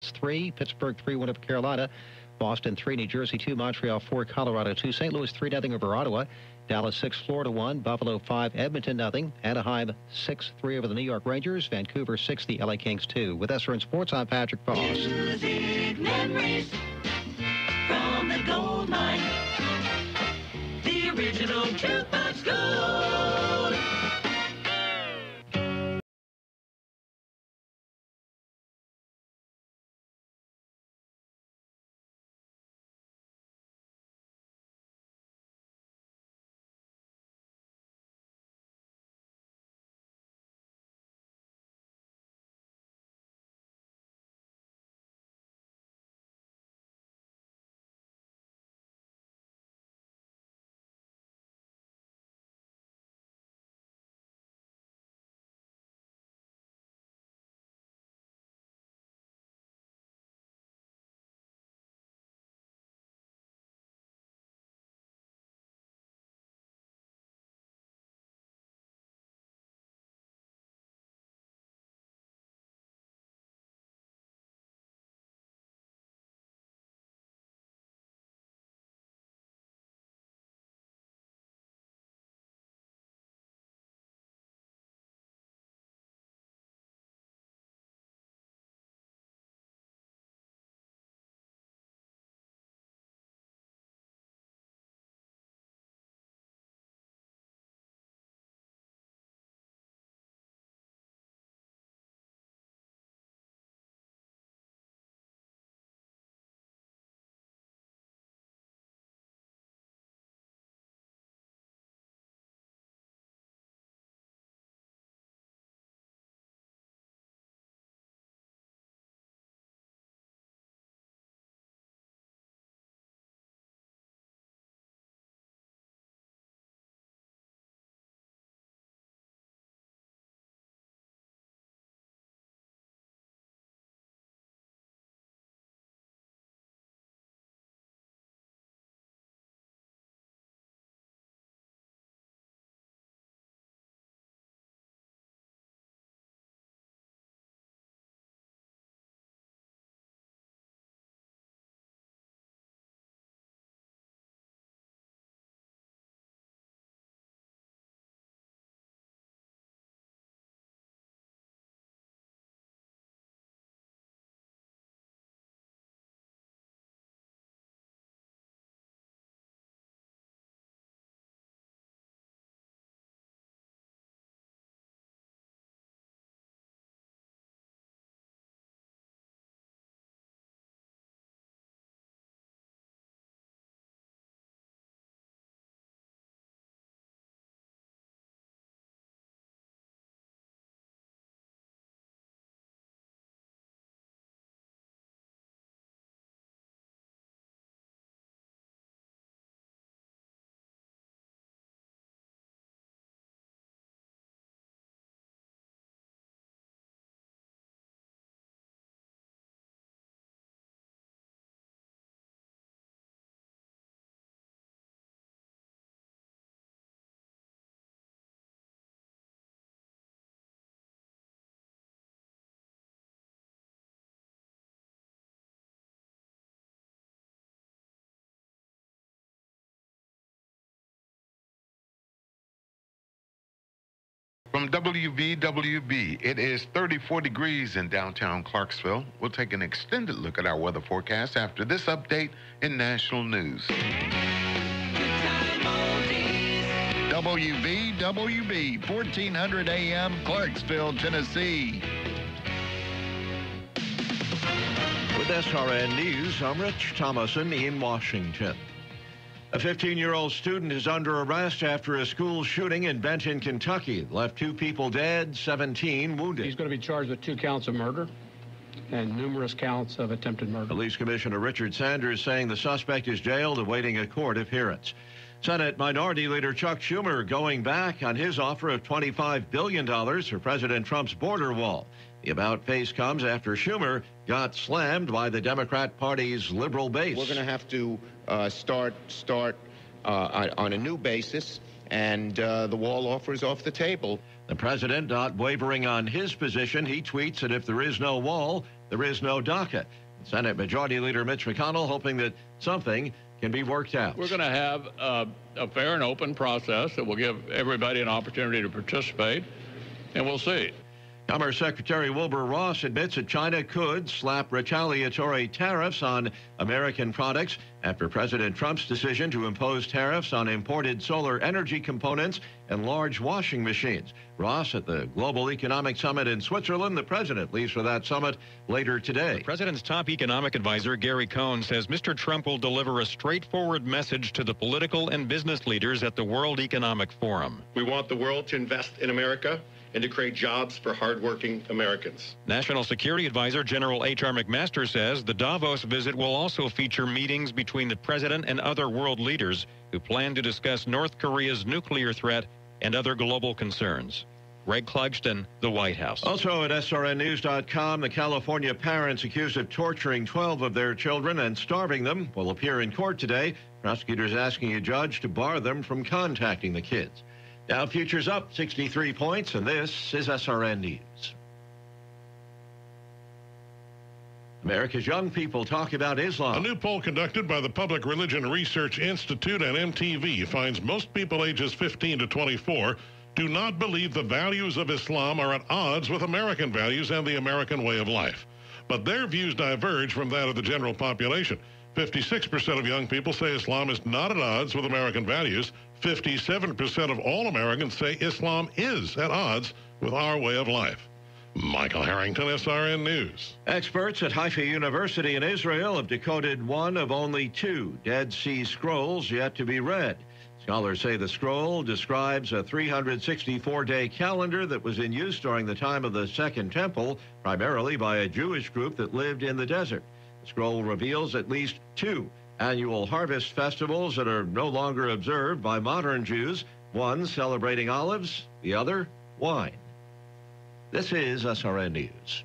Dallas 3, Pittsburgh 3-1 over Carolina, Boston 3, New Jersey 2, Montreal 4, Colorado 2, St. Louis 3-0 over Ottawa, Dallas 6, Florida 1, Buffalo 5, Edmonton 0, Anaheim 6-3 over the New York Rangers, Vancouver 6, the LA Kings 2. With SRN Sports, I'm Patrick Foss. Music memories from the gold mine, the original jukebox gold. From WVWB, it is 34 degrees in downtown Clarksville. We'll take an extended look at our weather forecast after this update in national news. WVWB, 1400 AM, Clarksville, Tennessee. With SRN News, I'm Rich Thomason in Washington. A 15-year-old student is under arrest after a school shooting in Benton, Kentucky. Left 2 people dead, 17 wounded. He's going to be charged with 2 counts of murder and numerous counts of attempted murder. Police Commissioner Richard Sanders saying the suspect is jailed awaiting a court appearance. Senate Minority Leader Chuck Schumer going back on his offer of $25 billion for President Trump's border wall. The about-face comes after Schumer got slammed by the Democrat Party's liberal base. We're going to have to start on a new basis, and the wall offer is off the table. The president not wavering on his position. He tweets that if there is no wall, there is no DACA. Senate Majority Leader Mitch McConnell hoping that something can be worked out. We're going to have a fair and open process that will give everybody an opportunity to participate, and we'll see. Commerce Secretary Wilbur Ross admits that China could slap retaliatory tariffs on American products after President Trump's decision to impose tariffs on imported solar energy components and large washing machines. Ross at the Global Economic Summit in Switzerland. The president leaves for that summit later today. The president's top economic advisor, Gary Cohn, says Mr. Trump will deliver a straightforward message to the political and business leaders at the World Economic Forum. We want the world to invest in America and to create jobs for hardworking Americans. National Security Advisor General H.R. McMaster says the Davos visit will also feature meetings between the president and other world leaders who plan to discuss North Korea's nuclear threat and other global concerns. Greg Clugston, the White House. Also at SRNnews.com, the California parents accused of torturing 12 of their children and starving them will appear in court today. Prosecutors asking a judge to bar them from contacting the kids. Dow futures up 63 points, and this is SRN News. America's young people talk about Islam. A new poll conducted by the Public Religion Research Institute and MTV finds most people ages 15 to 24 do not believe the values of Islam are at odds with American values and the American way of life. But their views diverge from that of the general population. 56% of young people say Islam is not at odds with American values. 57% of all Americans say Islam is at odds with our way of life. Michael Harrington, SRN News. Experts at Haifa University in Israel have decoded one of only 2 Dead Sea Scrolls yet to be read. Scholars say the scroll describes a 364-day calendar that was in use during the time of the Second Temple, primarily by a Jewish group that lived in the desert. The scroll reveals at least 2 annual harvest festivals that are no longer observed by modern Jews, one celebrating olives, the other wine. This is SRN News.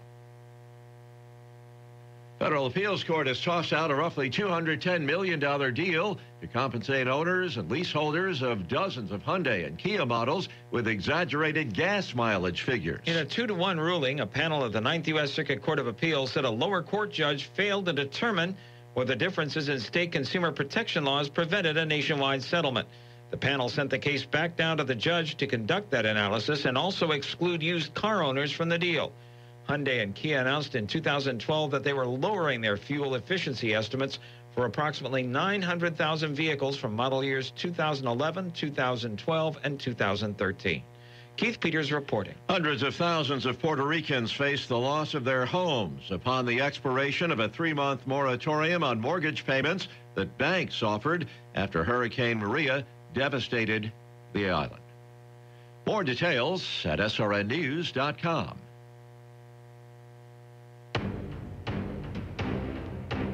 Federal Appeals Court has tossed out a roughly $210 million deal to compensate owners and leaseholders of dozens of Hyundai and Kia models with exaggerated gas mileage figures. In a 2-to-1 ruling, a panel of the 9th U.S. Circuit Court of Appeals said a lower court judge failed to determine whether differences in state consumer protection laws prevented a nationwide settlement. The panel sent the case back down to the judge to conduct that analysis and also exclude used car owners from the deal. Hyundai and Kia announced in 2012 that they were lowering their fuel efficiency estimates for approximately 900,000 vehicles from model years 2011, 2012, and 2013. Keith Peters reporting. Hundreds of thousands of Puerto Ricans face the loss of their homes upon the expiration of a 3-month moratorium on mortgage payments that banks offered after Hurricane Maria devastated the island. More details at SRNnews.com.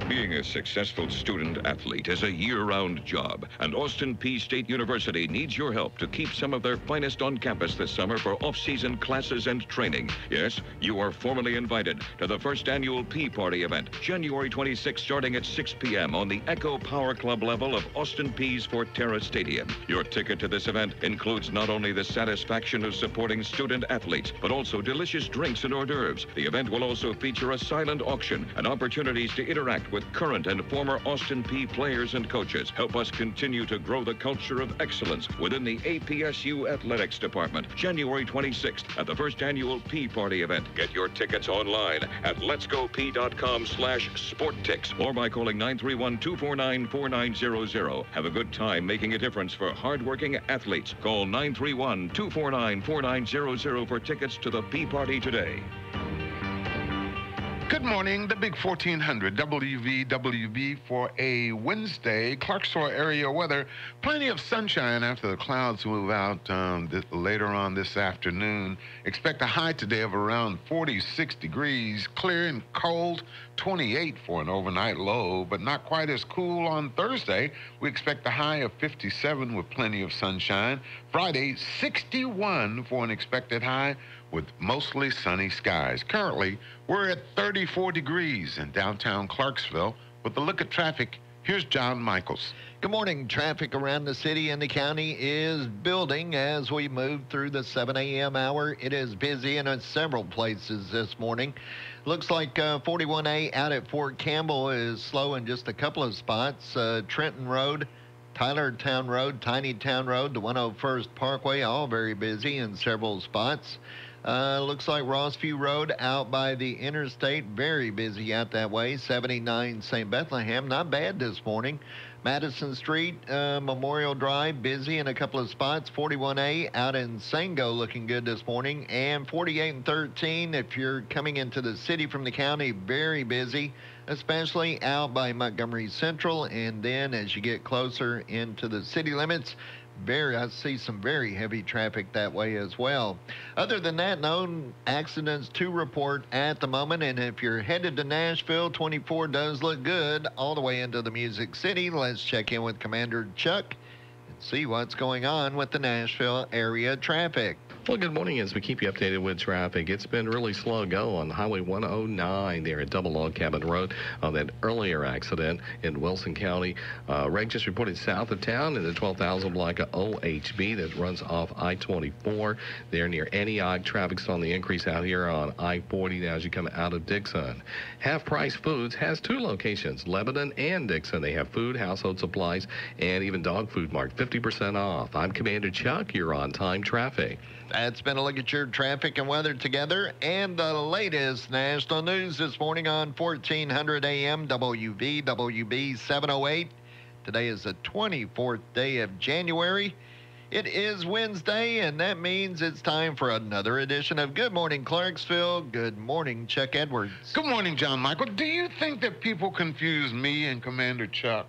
Being a successful student athlete is a year-round job, and Austin Peay State University needs your help to keep some of their finest on campus this summer for off-season classes and training. Yes, you are formally invited to the first annual Peay Party event, January 26th, starting at 6 p.m. on the Echo Power Club level of Austin Peay's Forterra Stadium. Your ticket to this event includes not only the satisfaction of supporting student athletes, but also delicious drinks and hors d'oeuvres. The event will also feature a silent auction and opportunities to interact with current and former Austin Peay players and coaches. Help us continue to grow the culture of excellence within the APSU Athletics Department. January 26th at the first annual Peay Party event. Get your tickets online at letsgopee.com/sporttix or by calling 931-249-4900. Have a good time making a difference for hardworking athletes. Call 931-249-4900 for tickets to the Peay Party today. Good morning, the Big 1400 WVWB for a Wednesday. Clarksville area weather. Plenty of sunshine after the clouds move out later on this afternoon. Expect a high today of around 46 degrees. Clear and cold, 28 for an overnight low, but not quite as cool on Thursday. We expect a high of 57 with plenty of sunshine. Friday, 61 for an expected high with mostly sunny skies. Currently, we're at 34 degrees in downtown Clarksville. With a look at traffic, Here's John Michaels. Good morning. Traffic around the city and the county is building as we move through the 7 a.m. hour. It is busy in several places this morning. Looks like 41A out at Fort Campbell is slow in just a couple of spots. Trenton Road, Tylertown Road, Tiny Town Road, the 101st Parkway, all very busy in several spots. Looks like Rossview Road out by the interstate, very busy out that way. 79 St. Bethlehem, not bad this morning. Madison Street, Memorial Drive, busy in a couple of spots. 41A out in Sango looking good this morning. And 48 and 13, if you're coming into the city from the county, very busy, especially out by Montgomery Central. And then as you get closer into the city limits, I see some very heavy traffic that way as well. Other than that, no accidents to report at the moment. And if you're headed to Nashville, 24 does look good all the way into the Music City. Let's check in with Commander Chuck and see what's going on with the Nashville area traffic. Well, good morning. As we keep you updated with traffic, it's been really slow go on Highway 109 there at Double Log Cabin Road on that earlier accident in Wilson County. Wreck just reported south of town in the 12,000 block of OHB that runs off I-24 there near Antioch. Traffic's on the increase out here on I-40 now as you come out of Dixon. Half Price Foods has two locations, Lebanon and Dixon. They have food, household supplies, and even dog food marked 50% off. I'm Commander Chuck. You're on time traffic. That's been a look at your traffic and weather together and the latest national news this morning on 1400 AM WVWB 708. Today is the 24th day of January. It is Wednesday, and that means it's time for another edition of Good Morning Clarksville. Good morning, Chuck Edwards. Good morning, John Michael. Do you think that people confuse me and Commander Chuck?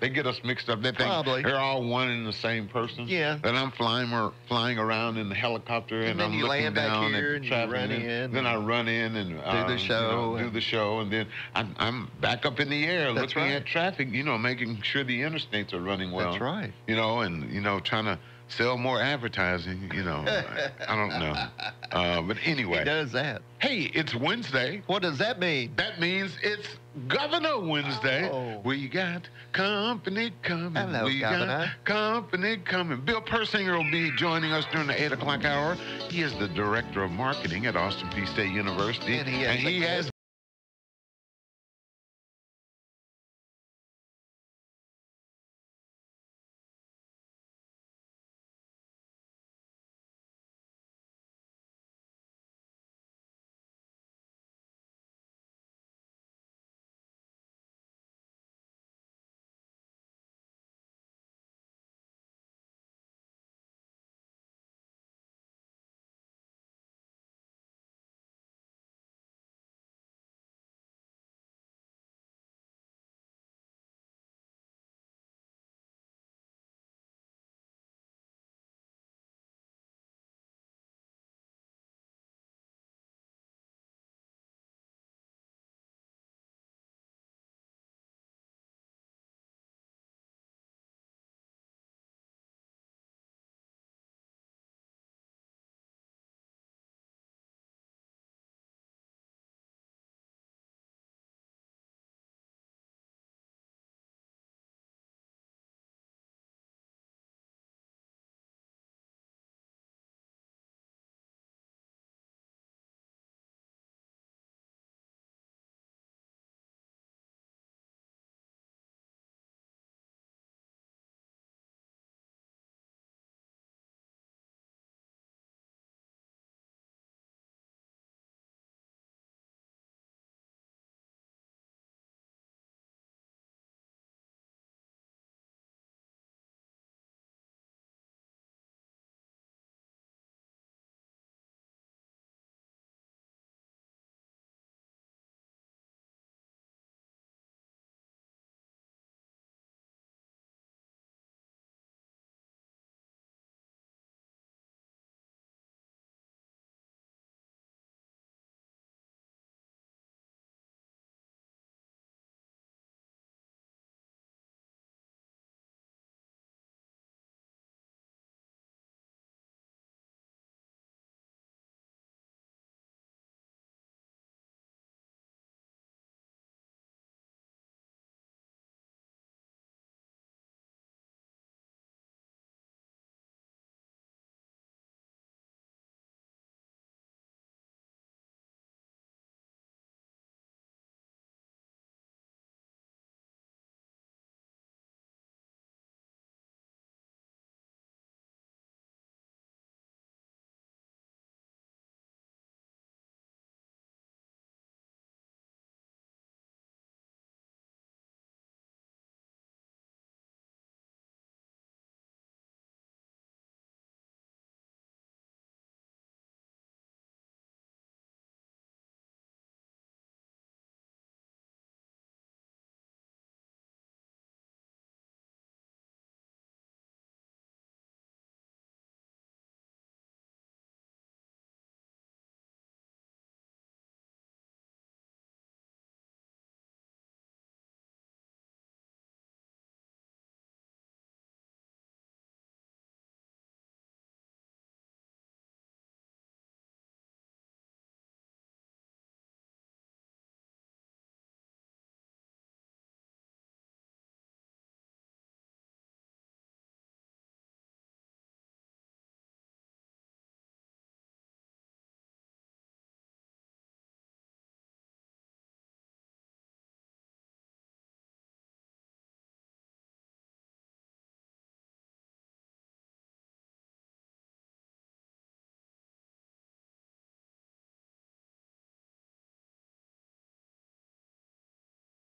They get us mixed up. They think Probably. they're all one and the same person. Yeah. And I'm flying around in the helicopter, and then I'm you looking land back down here at and the you traffic. run in Then I run in and do the show. do the show, and then I'm back up in the air That's looking right. at traffic. Making sure the interstates are running well. That's right. And trying to sell more advertising. I don't know. But anyway. He does that. Hey, it's Wednesday. What does that mean? That means it's Governor Wednesday. Oh. We got company coming. Hello, we Governor. got company coming. Bill Persinger will be joining us during the 8 o'clock hour. He is the Director of Marketing at Austin Peay State University. And he has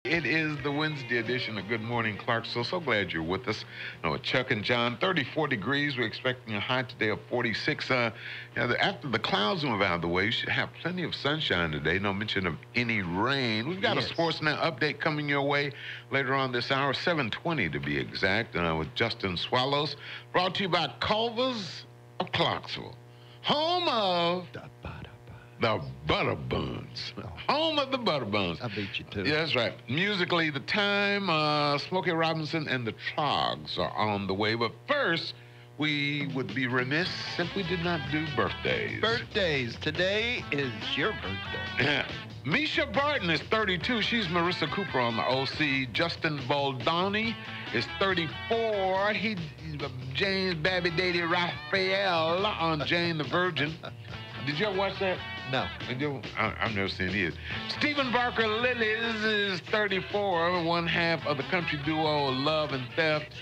It is the Wednesday edition of Good Morning Clarksville. So glad you're with us. Chuck and John, 34 degrees. We're expecting a high today of 46. After the clouds move out of the way, you should have plenty of sunshine today. No mention of any rain. We've got a Sports Now update coming your way later on this hour, 7:20 to be exact, with Justin Swallows. Brought to you by Culver's of Clarksville, home of the Butter Buns. Home of the Butter Buns. I beat you too. Yeah, that's right. Musically, The Time, Smokey Robinson, and the Trogs are on the way. But first, we would be remiss if we did not do birthdays. Birthdays. Today is your birthday. Misha Barton is 32. She's Marissa Cooper on the OC. Justin Baldoni is 34. He's Jane's baby daddy Raphael on Jane the Virgin. Did you ever watch that? No. I've never seen it. Stephen Barker Lillis is 34, one half of the country duo Love and Theft.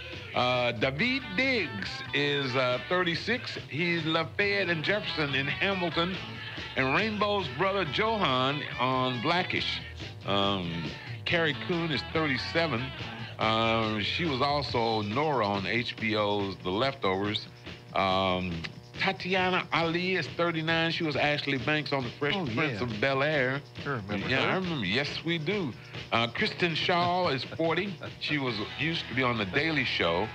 David Diggs is 36. He's Lafayette and Jefferson in Hamilton. And Rainbow's brother Johan on Blackish. Carrie Coon is 37. She was also Nora on HBO's The Leftovers. Tatiana Ali is 39. She was Ashley Banks on The Fresh Prince of Bel-Air. I remember Yeah, her. I remember. Yes, we do. Kristen Shaw is 40. She used to be on The Daily Show.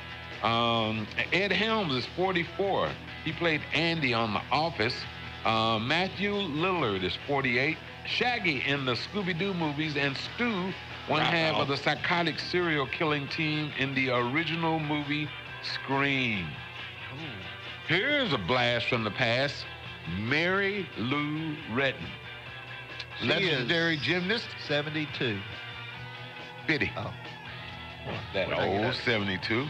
Ed Helms is 44. He played Andy on The Office. Matthew Lillard is 48. Shaggy in the Scooby-Doo movies, and Stu, one half of the psychotic serial killing team in the original movie Scream. Here's a blast from the past. Mary Lou Retton. She Legendary is gymnast. 72. Biddy. Oh. That Where'd I get old that? 72.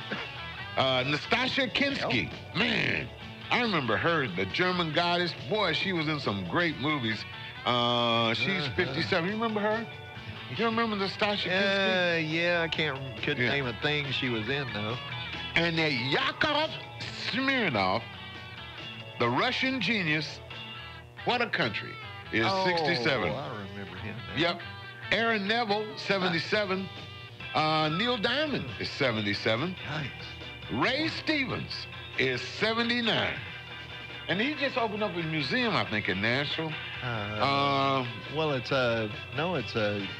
Nastasia Kinski. Man, I remember her, the German goddess. Boy, she was in some great movies. She's 57. You remember her? You remember Nastasia Kinski? Yeah, I couldn't name a thing she was in, though. And Yakov Smirnov, the Russian genius, what a country, is 67. I remember him. Yep. Aaron Neville, 77. Neil Diamond is 77. Nice. Ray Stevens is 79. And he just opened up a museum, I think, in Nashville. Well, it's a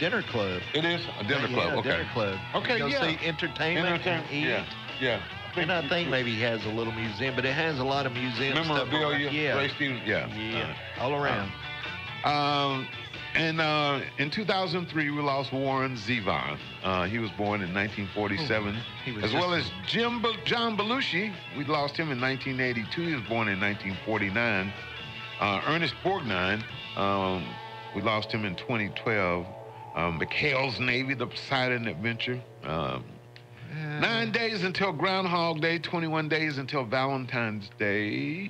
dinner club. It is a dinner club. Okay. Dinner club. Okay, Go see entertainment and eat. Yeah. And I think maybe he has a little museum, but it has a lot of museum stuff. Memorabilia. Yeah. Ray Stevens. Yeah. All around. And in 2003, we lost Warren Zevon. He was born in 1947. As well as John Belushi. We lost him in 1982. He was born in 1949. Ernest Borgnine, we lost him in 2012. McHale's Navy, The Poseidon Adventure. 9 days until Groundhog Day, 21 days until Valentine's Day,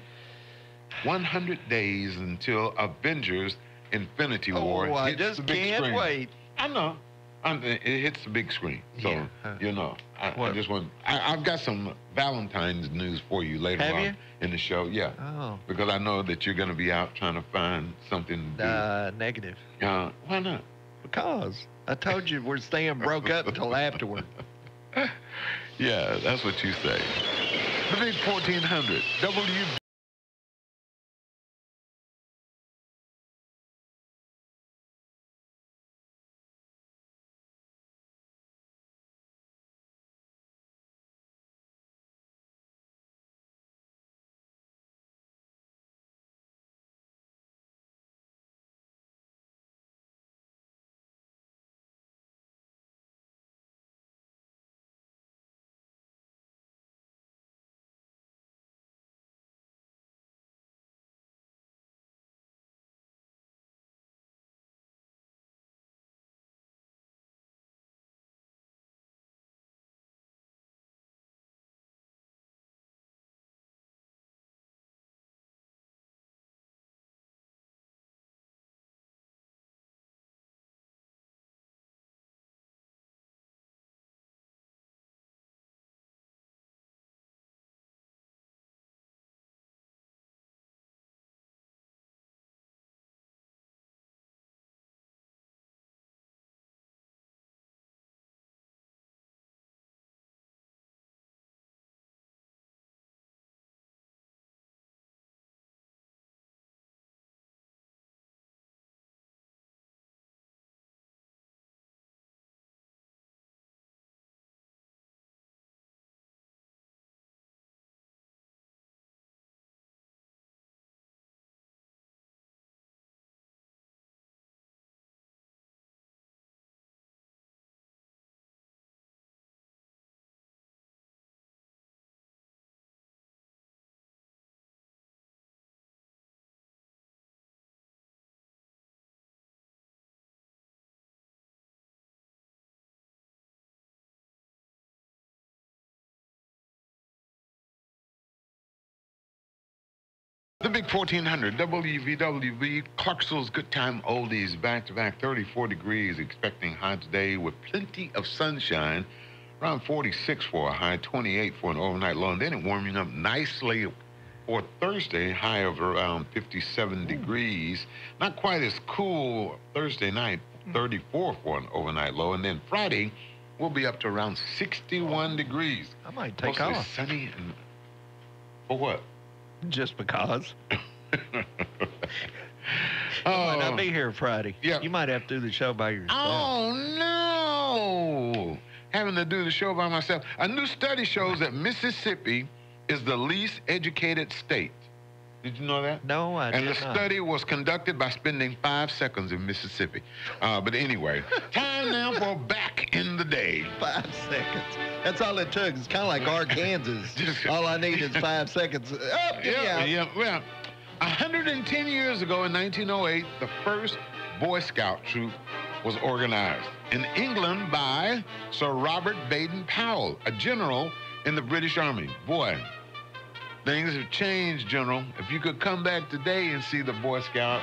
100 days until Avengers Infinity War. I hits just the big can't screen. wait. I know. It hits the big screen. So, I just want... I've got some Valentine's news for you later on in the show. Yeah. Oh. Because I know that you're going to be out trying to find something to do. Negative. Why not? Because I told you we're staying broke up until afterward. Yeah, that's what you say. The big 1400 WV. The big 1400 WVWB, Clarksville's Good Time Oldies, back-to-back 34 degrees, expecting high today with plenty of sunshine. Around 46 for a high, 28 for an overnight low, and then it warming up nicely for Thursday, high of around 57 degrees. Not quite as cool Thursday night, 34 for an overnight low, and then Friday we'll be up to around 61 degrees. I might take Mostly off. sunny and for what? Just because. Oh, I might not be here Friday. Yeah. You might have to do the show by yourself. Oh, no. Having to do the show by myself. A new study shows that Mississippi is the least educated state. Did you know that? No, I did And the not. study was conducted by spending 5 seconds in Mississippi. But anyway, time now for Back in the Day. 5 seconds. That's all it took. It's kind of like Arkansas. All I need is 5 seconds. Well, 110 years ago in 1908, the first Boy Scout troop was organized in England by Sir Robert Baden-Powell, a general in the British Army. Boy, things have changed, General. If you could come back today and see the Boy Scout,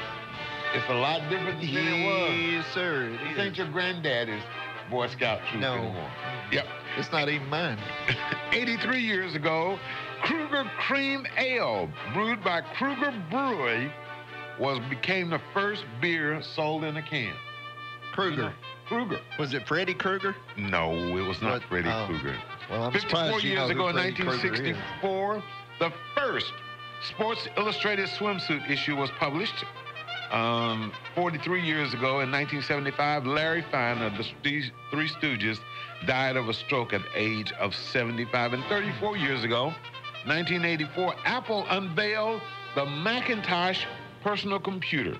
it's a lot different than it was. Yes, sir. This ain't your granddaddy's Boy Scout troop anymore. Yep. It's not even mine. 83 years ago, Kruger Cream Ale, brewed by Kruger Brewery, became the first beer sold in a can. Kruger. Kruger. Was it Freddy Krueger? No, it was not Freddy Krueger. Well, I'm 54 surprised you years know ago who in Freddy Krueger is. 1964, the first Sports Illustrated swimsuit issue was published. 43 years ago in 1975, Larry Fine of the Three Stooges died of a stroke at the age of 75. And 34 years ago, 1984, Apple unveiled the Macintosh personal computer.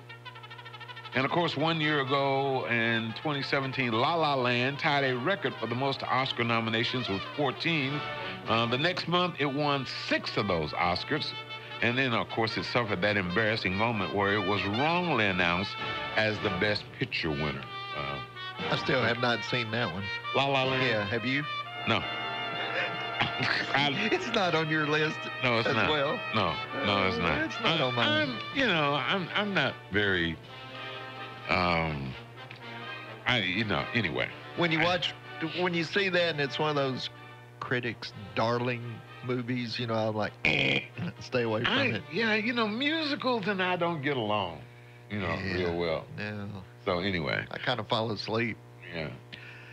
And of course, 1 year ago in 2017, La La Land tied a record for the most Oscar nominations with 14. The next month, it won 6 of those Oscars. And then, of course, it suffered that embarrassing moment where it was wrongly announced as the Best Picture winner. I still have not seen that one. La La Land? Yeah, have you? No. It's not on your list. No, it's as not. Well, No, it's not. It's not on mine. I'm not very. Anyway. When you see that and it's one of those critics' darling movies, I'm like, stay away from it. Yeah, musicals and I don't get along, real well. No. So anyway. I kind of fall asleep. Yeah.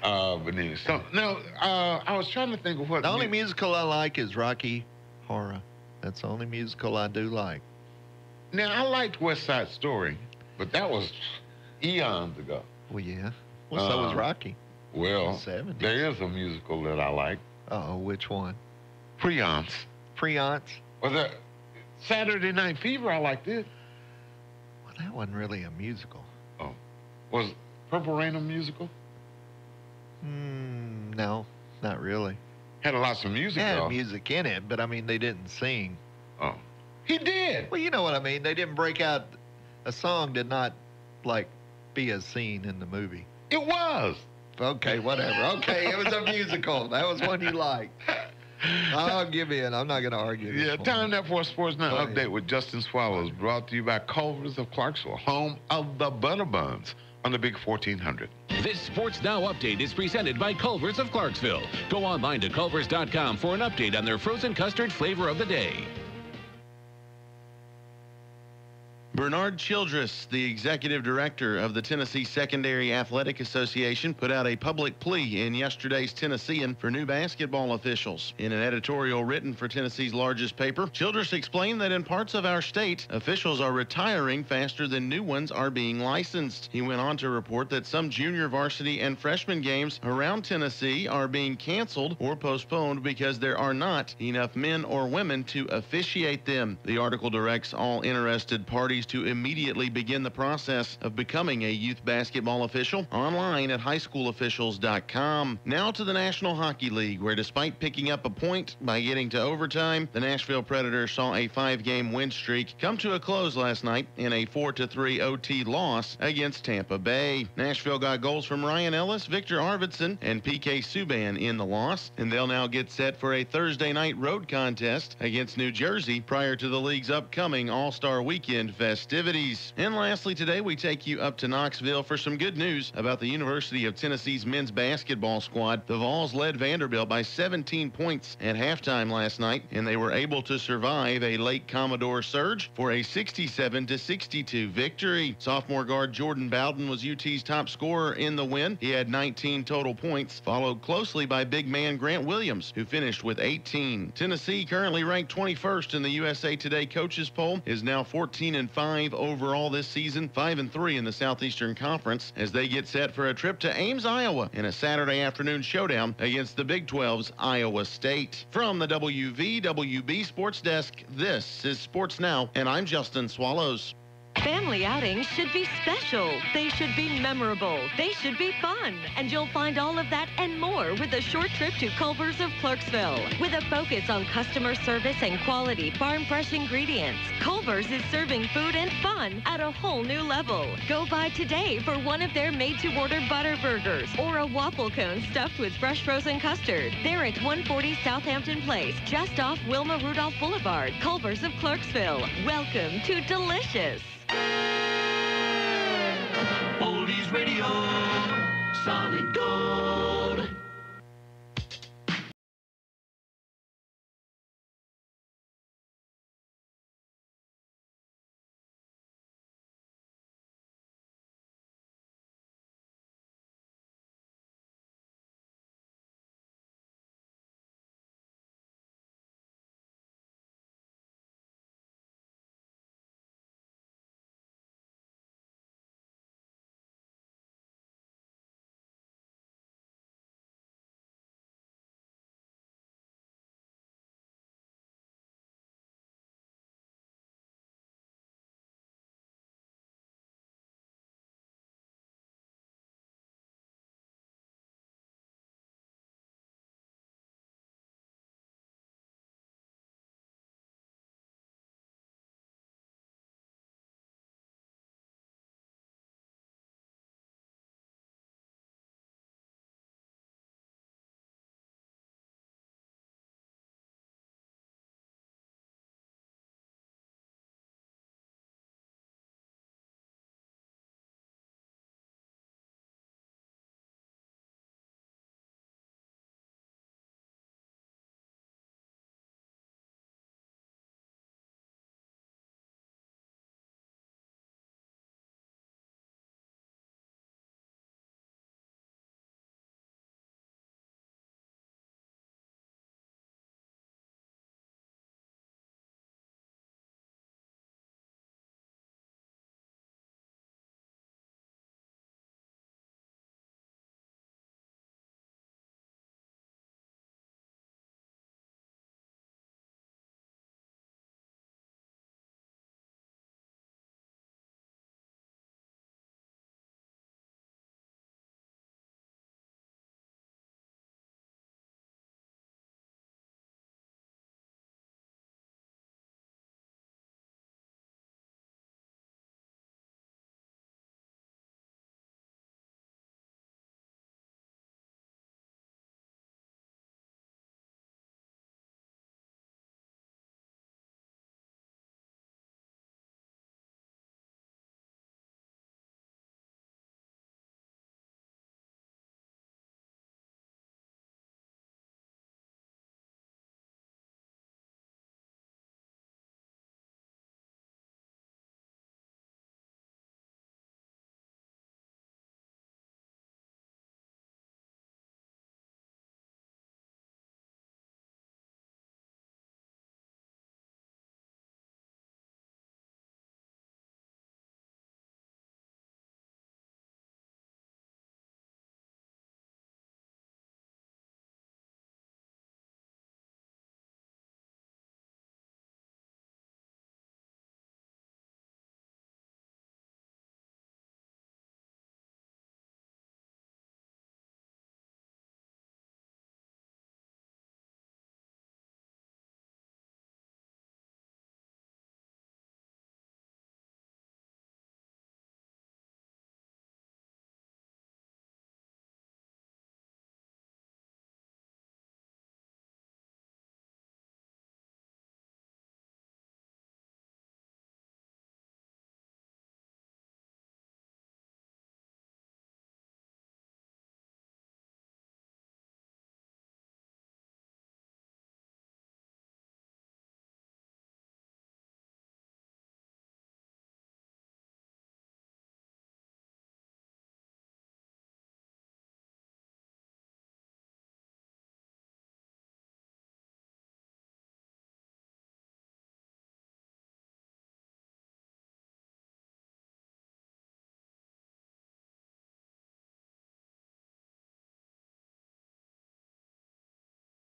But anyway, so now I was trying to think of what. The only musical I like is Rocky Horror. That's the only musical I do like. Now I liked West Side Story, but that was eons ago. Well, yeah. Well, so was Rocky. Well, 70s. there is a musical that I like. Uh-oh, which one? Preance. Preance? Was it Saturday Night Fever? I liked it. Well, that wasn't really a musical. Oh. Was Purple Rain a musical? No, not really. Had lots of music, Had though. music in it, but I mean, they didn't sing. Oh. He did. Well, you know what I mean. They didn't break out. A song did not, be a scene in the movie. It was. Okay, whatever. Okay, it was a musical. That was one you liked. I'll give in. I'm not going to argue. Yeah, time now for a Sports Night update with Justin Swallows, brought to you by Culver's of Clarksville, home of the Butter Buns on the Big 1400. This Sports Now update is presented by Culver's of Clarksville. Go online to culvers.com for an update on their frozen custard flavor of the day. Bernard Childress, the executive director of the Tennessee Secondary Athletic Association, put out a public plea in yesterday's Tennessean for new basketball officials. In an editorial written for Tennessee's largest paper, Childress explained that in parts of our state, officials are retiring faster than new ones are being licensed. He went on to report that some junior varsity and freshman games around Tennessee are being canceled or postponed because there are not enough men or women to officiate them. The article directs all interested parties ways to immediately begin the process of becoming a youth basketball official online at highschoolofficials.com. Now to the National Hockey League, where despite picking up a point by getting to overtime, the Nashville Predators saw a 5-game win streak come to a close last night in a 4-3 OT loss against Tampa Bay. Nashville got goals from Ryan Ellis, Victor Arvidsson, and PK Subban in the loss, and they'll now get set for a Thursday night road contest against New Jersey prior to the league's upcoming All-Star Weekend festivities. And lastly, today we take you up to Knoxville for some good news about the University of Tennessee's men's basketball squad. The Vols led Vanderbilt by 17 points at halftime last night, and they were able to survive a late Commodore surge for a 67-62 victory. Sophomore guard Jordan Bowden was UT's top scorer in the win. He had 19 total points, followed closely by big man Grant Williams, who finished with 18. Tennessee, currently ranked 21st in the USA Today coaches poll, is now 14-5 overall this season, 5-3 in the Southeastern Conference, as they get set for a trip to Ames, Iowa, in a Saturday afternoon showdown against the Big 12's Iowa State. From the WVWB Sports Desk, this is Sports Now, and I'm Justin Swallows. Family outings should be special. They should be memorable. They should be fun. And you'll find all of that and more with a short trip to Culver's of Clarksville. With a focus on customer service and quality farm-fresh ingredients, Culver's is serving food and fun at a whole new level. Go by today for one of their made-to-order butter burgers or a waffle cone stuffed with fresh frozen custard. They're at 140 Southampton Place, just off Wilma Rudolph Boulevard. Culver's of Clarksville. Welcome to delicious. Oldies Radio, solid gold.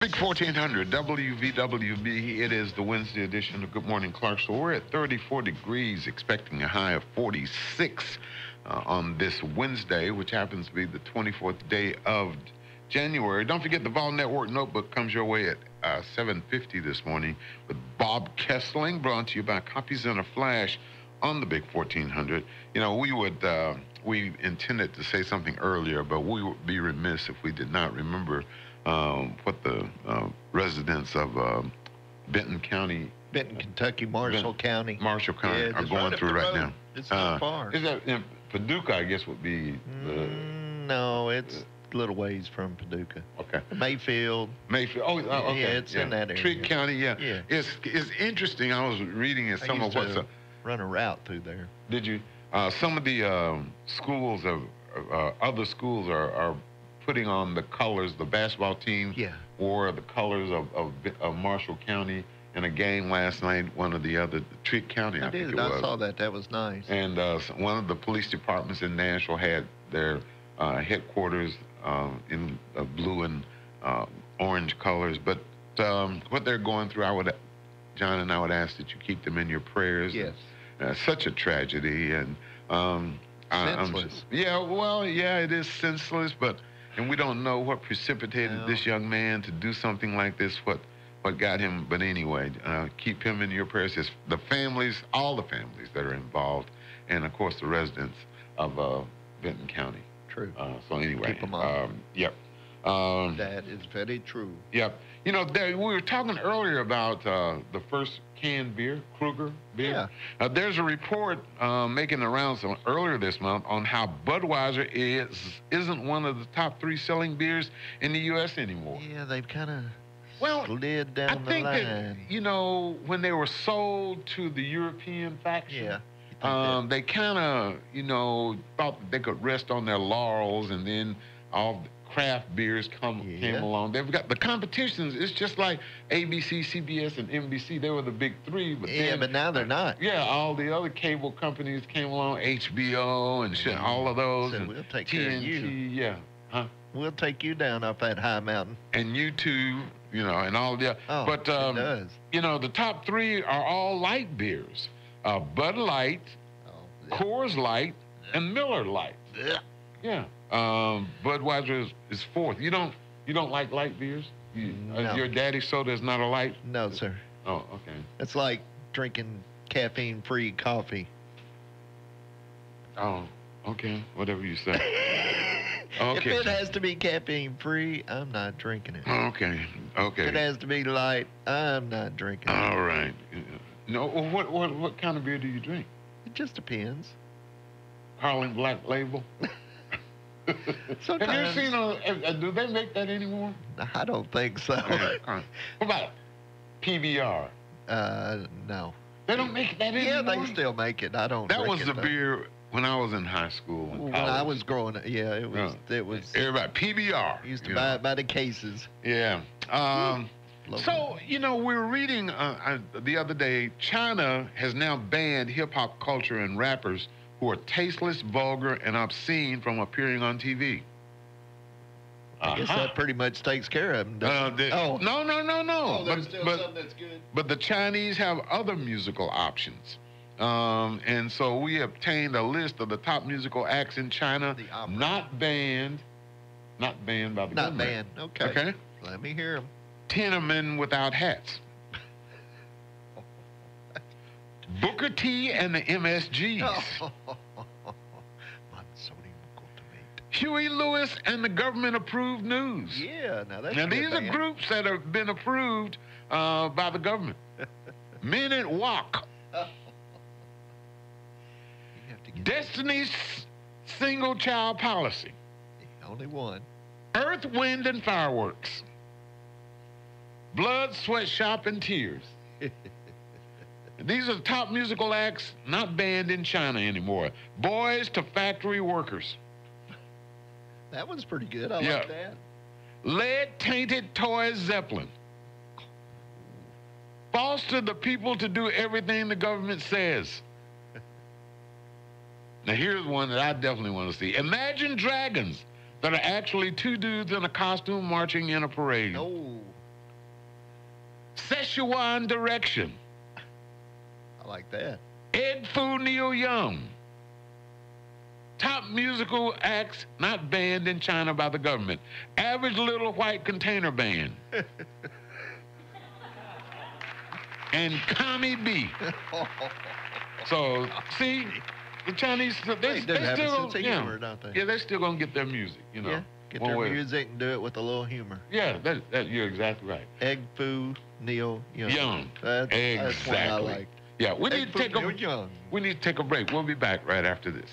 Big 1400 WVWB. It is the Wednesday edition of Good Morning Clarksville. We're at 34 degrees, expecting a high of 46 on this Wednesday, which happens to be the 24th day of January. Don't forget the Vol Network Notebook comes your way at 7:50 this morning with Bob Kessling, brought to you by Copies in a Flash on the Big 1400. You know, we intended to say something earlier, but we would be remiss if we did not remember what the residents of Benton County, Kentucky, Marshall County are going through right now. It's not far. Is that in Paducah? I guess would be. No, it's a little ways from Paducah. Okay. Mayfield. Oh, okay. Yeah, it's in that area. Trigg County. Yeah. It's interesting. I was reading in some of what's run a route through there. Did you? Some of the schools other schools are putting on the colors. The basketball team wore the colors of Marshall County in a game last night. One of the other, Trigg County, I think it was. I saw that. That was nice. And one of the police departments in Nashville had their headquarters in blue and orange colors. But what they're going through, John and I would ask that you keep them in your prayers. Yes. Such a tragedy, and senseless. It is senseless, and we don't know what precipitated this young man to do something like this, what got him. But anyway, keep him in your prayers. It's the families, all the families that are involved, and of course the residents of Benton County. True. So anyway, keep them up. Yep. That is very true. Yep. You know, we were talking earlier about the first canned beer, Kruger beer. Yeah. There's a report making the rounds earlier this month on how Budweiser isn't one of the top 3 selling beers in the U.S. anymore. Yeah, they've kind of slid down I the think line. that, you know, when they were sold to the European faction, they kind of, you know, thought that they could rest on their laurels, and then all the craft beers came along. They've got the competitions. It's just like ABC, CBS, and NBC. They were the big 3, but but now they're not. Yeah, all the other cable companies came along, HBO and shit, all of those. So and we'll take TNT, care of you. Yeah. Huh? We'll take you down off that high mountain. And you too, you know, and all the. Oh, but it does. you know, the top 3 are all light beers: Bud Light, Coors Light, and Miller Light. Yeah. Budweiser is 4th. You don't like light beers? No. Your daddy soda is not a light? No, sir. Oh, okay. It's like drinking caffeine-free coffee. Oh, okay. Whatever you say. Okay. If it has to be caffeine-free, I'm not drinking it. Okay. If it has to be light, I'm not drinking it. All right. No. What kind of beer do you drink? It just depends. Carling Black Label. Sometimes. Have you seen do they make that anymore? I don't think so. What about PBR? No. They don't make that anymore? Yeah, they still make it. I don't That drink was it, the though. beer when I was in high school. And When I was growing up, it was. Everybody, PBR. Used to buy it by the cases. Yeah. So, you know, we were reading the other day, China has now banned hip-hop culture and rappers who are tasteless, vulgar, and obscene from appearing on TV. I guess that pretty much takes care of them, doesn't it? No. Oh, there's still something that's good. But the Chinese have other musical options. And so we obtained a list of the top musical acts in China, not banned by the government. Not banned. Okay. Okay. Let me hear them. Tenormen without hats. Booker T and the MSGs. Huey Lewis and the government-approved news. Yeah, now that's Now, good, these are man. groups that have been approved by the government. Men at Walk. Destiny's single-child policy. Only one. Earth, Wind, and Fireworks. Blood, Sweatshop, and Tears. These are the top musical acts not banned in China anymore. Boys to Factory Workers. That one's pretty good. I like that. Lead-tainted toy Zeppelin. Foster the people to do everything the government says. Now, here's one that I definitely want to see. Imagine Dragons that are actually 2 dudes in a costume marching in a parade. Oh. Szechuan Direction. I like that. Ed Fu Neil Young. Top musical acts not banned in China by the government. Average Little White Container Band. And Kami B. So, see, the Chinese, they have a still, sense of humor, don't they? Yeah, they're still going to get their music, you know. Yeah, get one their way. music and do it with a little humor. Yeah, that you're exactly right. Egg Foo Neil Young. That's Exactly. one I like. Yeah, we need to take Neil Young. a break. We'll be back right after this.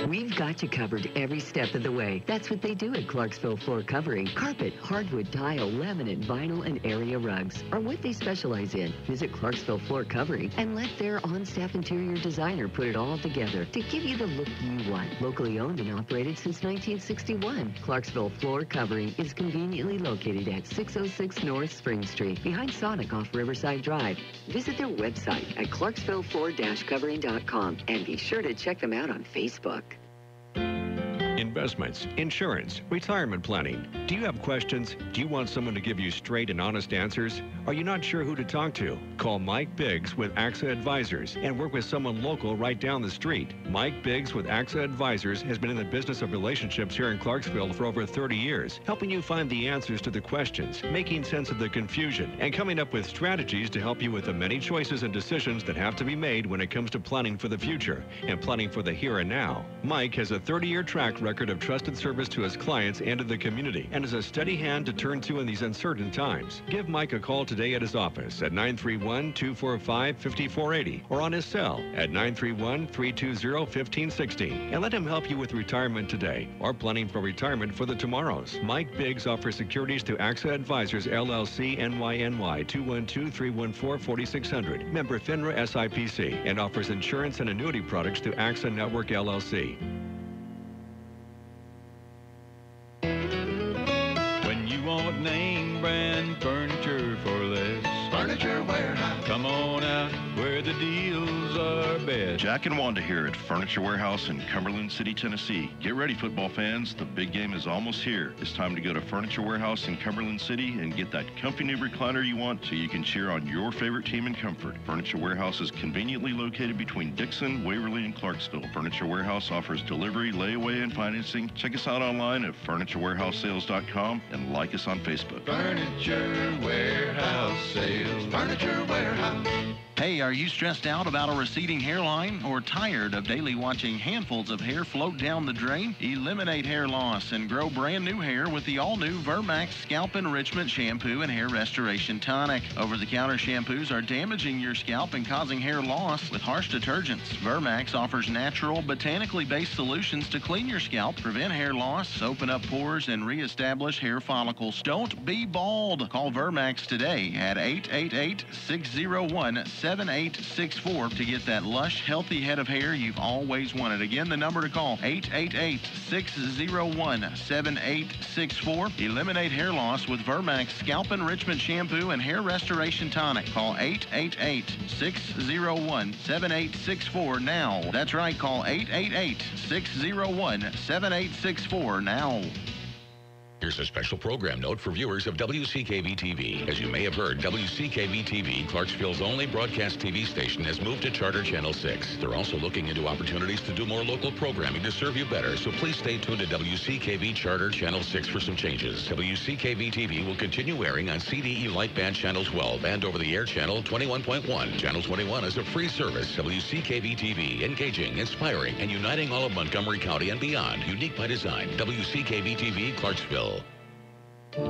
We've got you covered every step of the way. That's what they do at Clarksville Floor Covering. Carpet, hardwood, tile, laminate, vinyl, and area rugs are what they specialize in. Visit Clarksville Floor Covering and let their on-staff interior designer put it all together to give you the look you want. Locally owned and operated since 1961, Clarksville Floor Covering is conveniently located at 606 North Spring Street, behind Sonic off Riverside Drive. Visit their website at clarksvillefloor-covering.com and be sure to check them out on Facebook. Investments, insurance, retirement planning. Do you have questions? Do you want someone to give you straight and honest answers? Are you not sure who to talk to? Call Mike Biggs with AXA Advisors and work with someone local right down the street. Mike Biggs with AXA Advisors has been in the business of relationships here in Clarksville for over 30 years, helping you find the answers to the questions, making sense of the confusion, and coming up with strategies to help you with the many choices and decisions that have to be made when it comes to planning for the future and planning for the here and now. Mike has a 30-year track record of trusted service to his clients and to the community and is a steady hand to turn to in these uncertain times. Give Mike a call today at his office at 931-245-5480 or on his cell at 931-320-1560 and let him help you with retirement today or planning for retirement for the tomorrows. Mike Biggs offers securities to AXA Advisors LLC NYNY 212-314-4600, member FINRA SIPC, and offers insurance and annuity products to AXA Network LLC. When you want name brand furniture for less, Furniture Warehouse. Come on out where the deals are best. Jack and Wanda here at Furniture Warehouse in Cumberland City, Tennessee. Get ready, football fans. The big game is almost here. It's time to go to Furniture Warehouse in Cumberland City and get that comfy new recliner you want so you can cheer on your favorite team in comfort. Furniture Warehouse is conveniently located between Dixon, Waverly, and Clarksville. Furniture Warehouse offers delivery, layaway, and financing. Check us out online at FurnitureWarehouseSales.com and like us on Facebook. Furniture Warehouse Sales. Furniture Warehouse. Hey, are you stressed out about a receding hairline or tired of daily watching handfuls of hair float down the drain? Eliminate hair loss and grow brand new hair with the all-new Vermax Scalp Enrichment Shampoo and Hair Restoration Tonic. Over-the-counter shampoos are damaging your scalp and causing hair loss with harsh detergents. Vermax offers natural, botanically based solutions to clean your scalp, prevent hair loss, open up pores, and reestablish hair follicles. Don't be bald. Call Vermax today at 888-601-7864 to get that lush, healthy head of hair you've always wanted. Again, the number to call, 888-601-7864. Eliminate hair loss with Vermax Scalp Enrichment Shampoo and Hair Restoration Tonic. Call 888-601-7864 now. That's right, call 888-601-7864 now. Here's a special program note for viewers of WCKV-TV. As you may have heard, WCKV-TV, Clarksville's only broadcast TV station, has moved to Charter Channel 6. They're also looking into opportunities to do more local programming to serve you better, so please stay tuned to WCKV Charter Channel 6 for some changes. WCKV-TV will continue airing on CDE Lightband Channel 12 and over-the-air Channel 21.1. Channel 21 is a free service. WCKV-TV, engaging, inspiring, and uniting all of Montgomery County and beyond. Unique by design. WCKV-TV, Clarksville.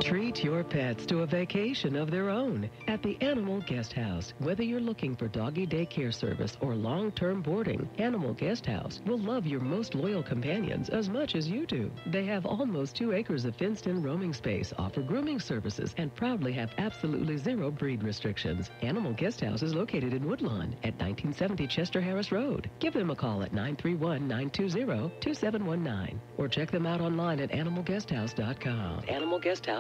Treat your pets to a vacation of their own at the Animal Guest House. Whether you're looking for doggy daycare service or long-term boarding, Animal Guest House will love your most loyal companions as much as you do. They have almost 2 acres of fenced-in roaming space, offer grooming services, and proudly have absolutely zero breed restrictions. Animal Guest House is located in Woodlawn at 1970 Chester Harris Road. Give them a call at 931-920-2719 or check them out online at animalguesthouse.com. Animalguesthouse.com.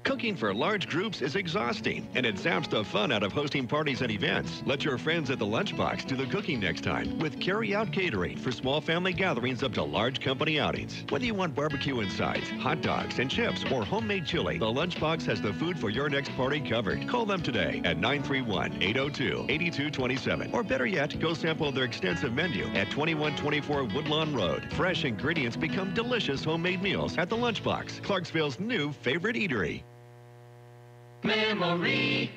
Cooking for large groups is exhausting, and it zaps the fun out of hosting parties and events. Let your friends at the Lunchbox do the cooking next time with carry-out catering for small family gatherings up to large company outings. Whether you want barbecue and sides, hot dogs and chips, or homemade chili, the Lunchbox has the food for your next party covered. Call them today at 931-802-8227. Or better yet, go sample their extensive menu at 2124 Woodlawn Road. Fresh ingredients become delicious homemade meals at the Lunchbox, Clarksville's new favorite eatery. Memory.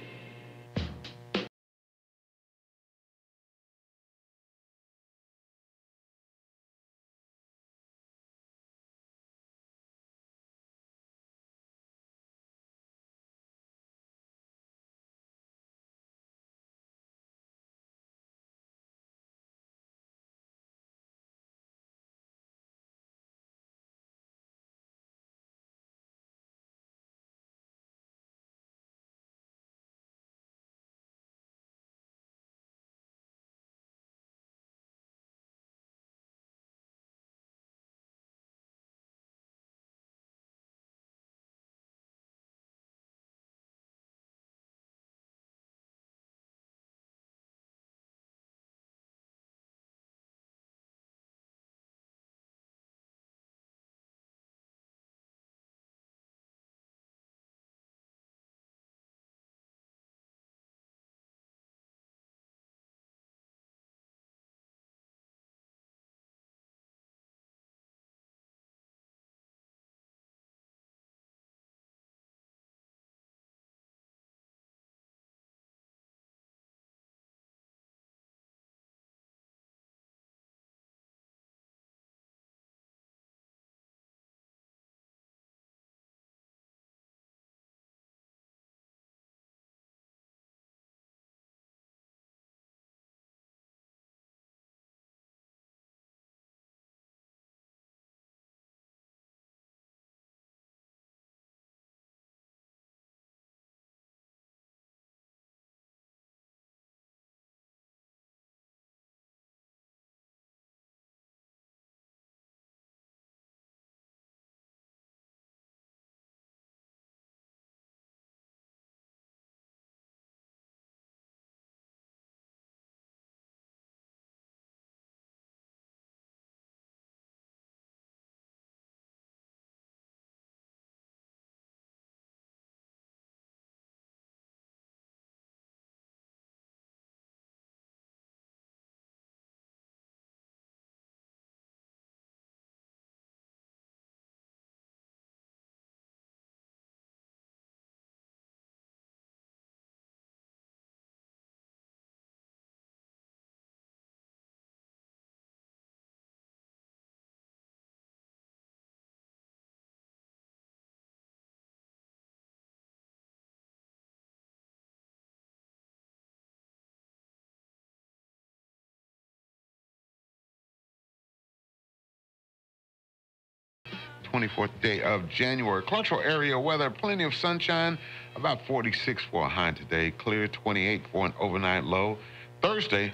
Twenty-fourth day of January. Clarksville area weather, plenty of sunshine, about 46 for a high today, clear 28 for an overnight low. Thursday,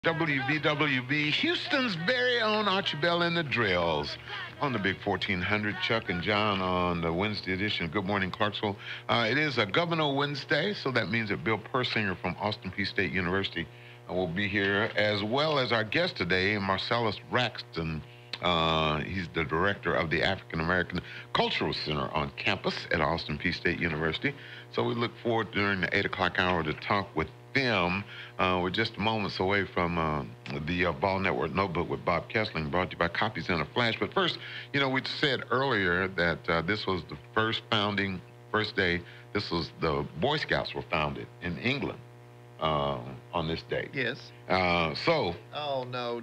WVWB, Houston's very own Archie Bell and the Drills. On the Big 1400, Chuck and John on the Wednesday edition of Good Morning Clarksville. It is a Governor Wednesday, so that means that Bill Persinger from Austin Peay State University will be here, as well as our guest today, Marcellus Raxton. He's the director of the African American Cultural Center on campus at Austin Peay State University. So we look forward during the 8 o'clock hour to talk with them. We're just moments away from the Ball Network Notebook with Bob Kessling, brought to you by Copies in a Flash. But first, you know, we said earlier that this was the first day, this was the Boy Scouts were founded in England on this day. Yes. So. Oh, no.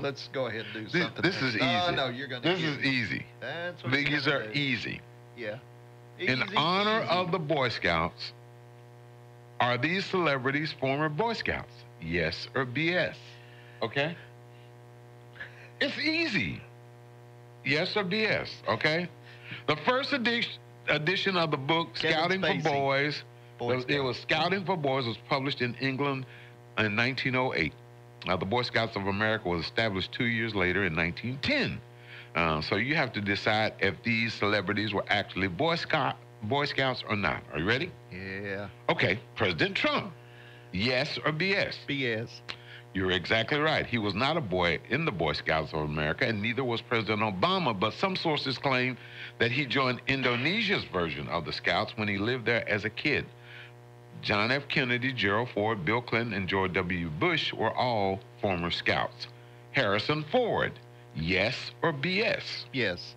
Let's go ahead and do something. This is easy. No, you're going to. This is easy. That's what These are easy. Yeah. In honor of the Boy Scouts, are these celebrities former Boy Scouts? Yes or BS? Okay? It's easy. Yes or BS, okay? The first edition of the book, Scouting for Boys, it was Scouting for Boys, was published in England in 1908. The Boy Scouts of America was established 2 years later in 1910. So you have to decide if these celebrities were actually Boy Scouts or not. Are you ready? Yeah. Okay. President Trump. Yes or BS? BS. You're exactly right. He was not a boy in the Boy Scouts of America, and neither was President Obama, but some sources claim that he joined Indonesia's version of the Scouts when he lived there as a kid. John F. Kennedy, Gerald Ford, Bill Clinton, and George W. Bush were all former Scouts. Harrison Ford. Yes or BS? Yes.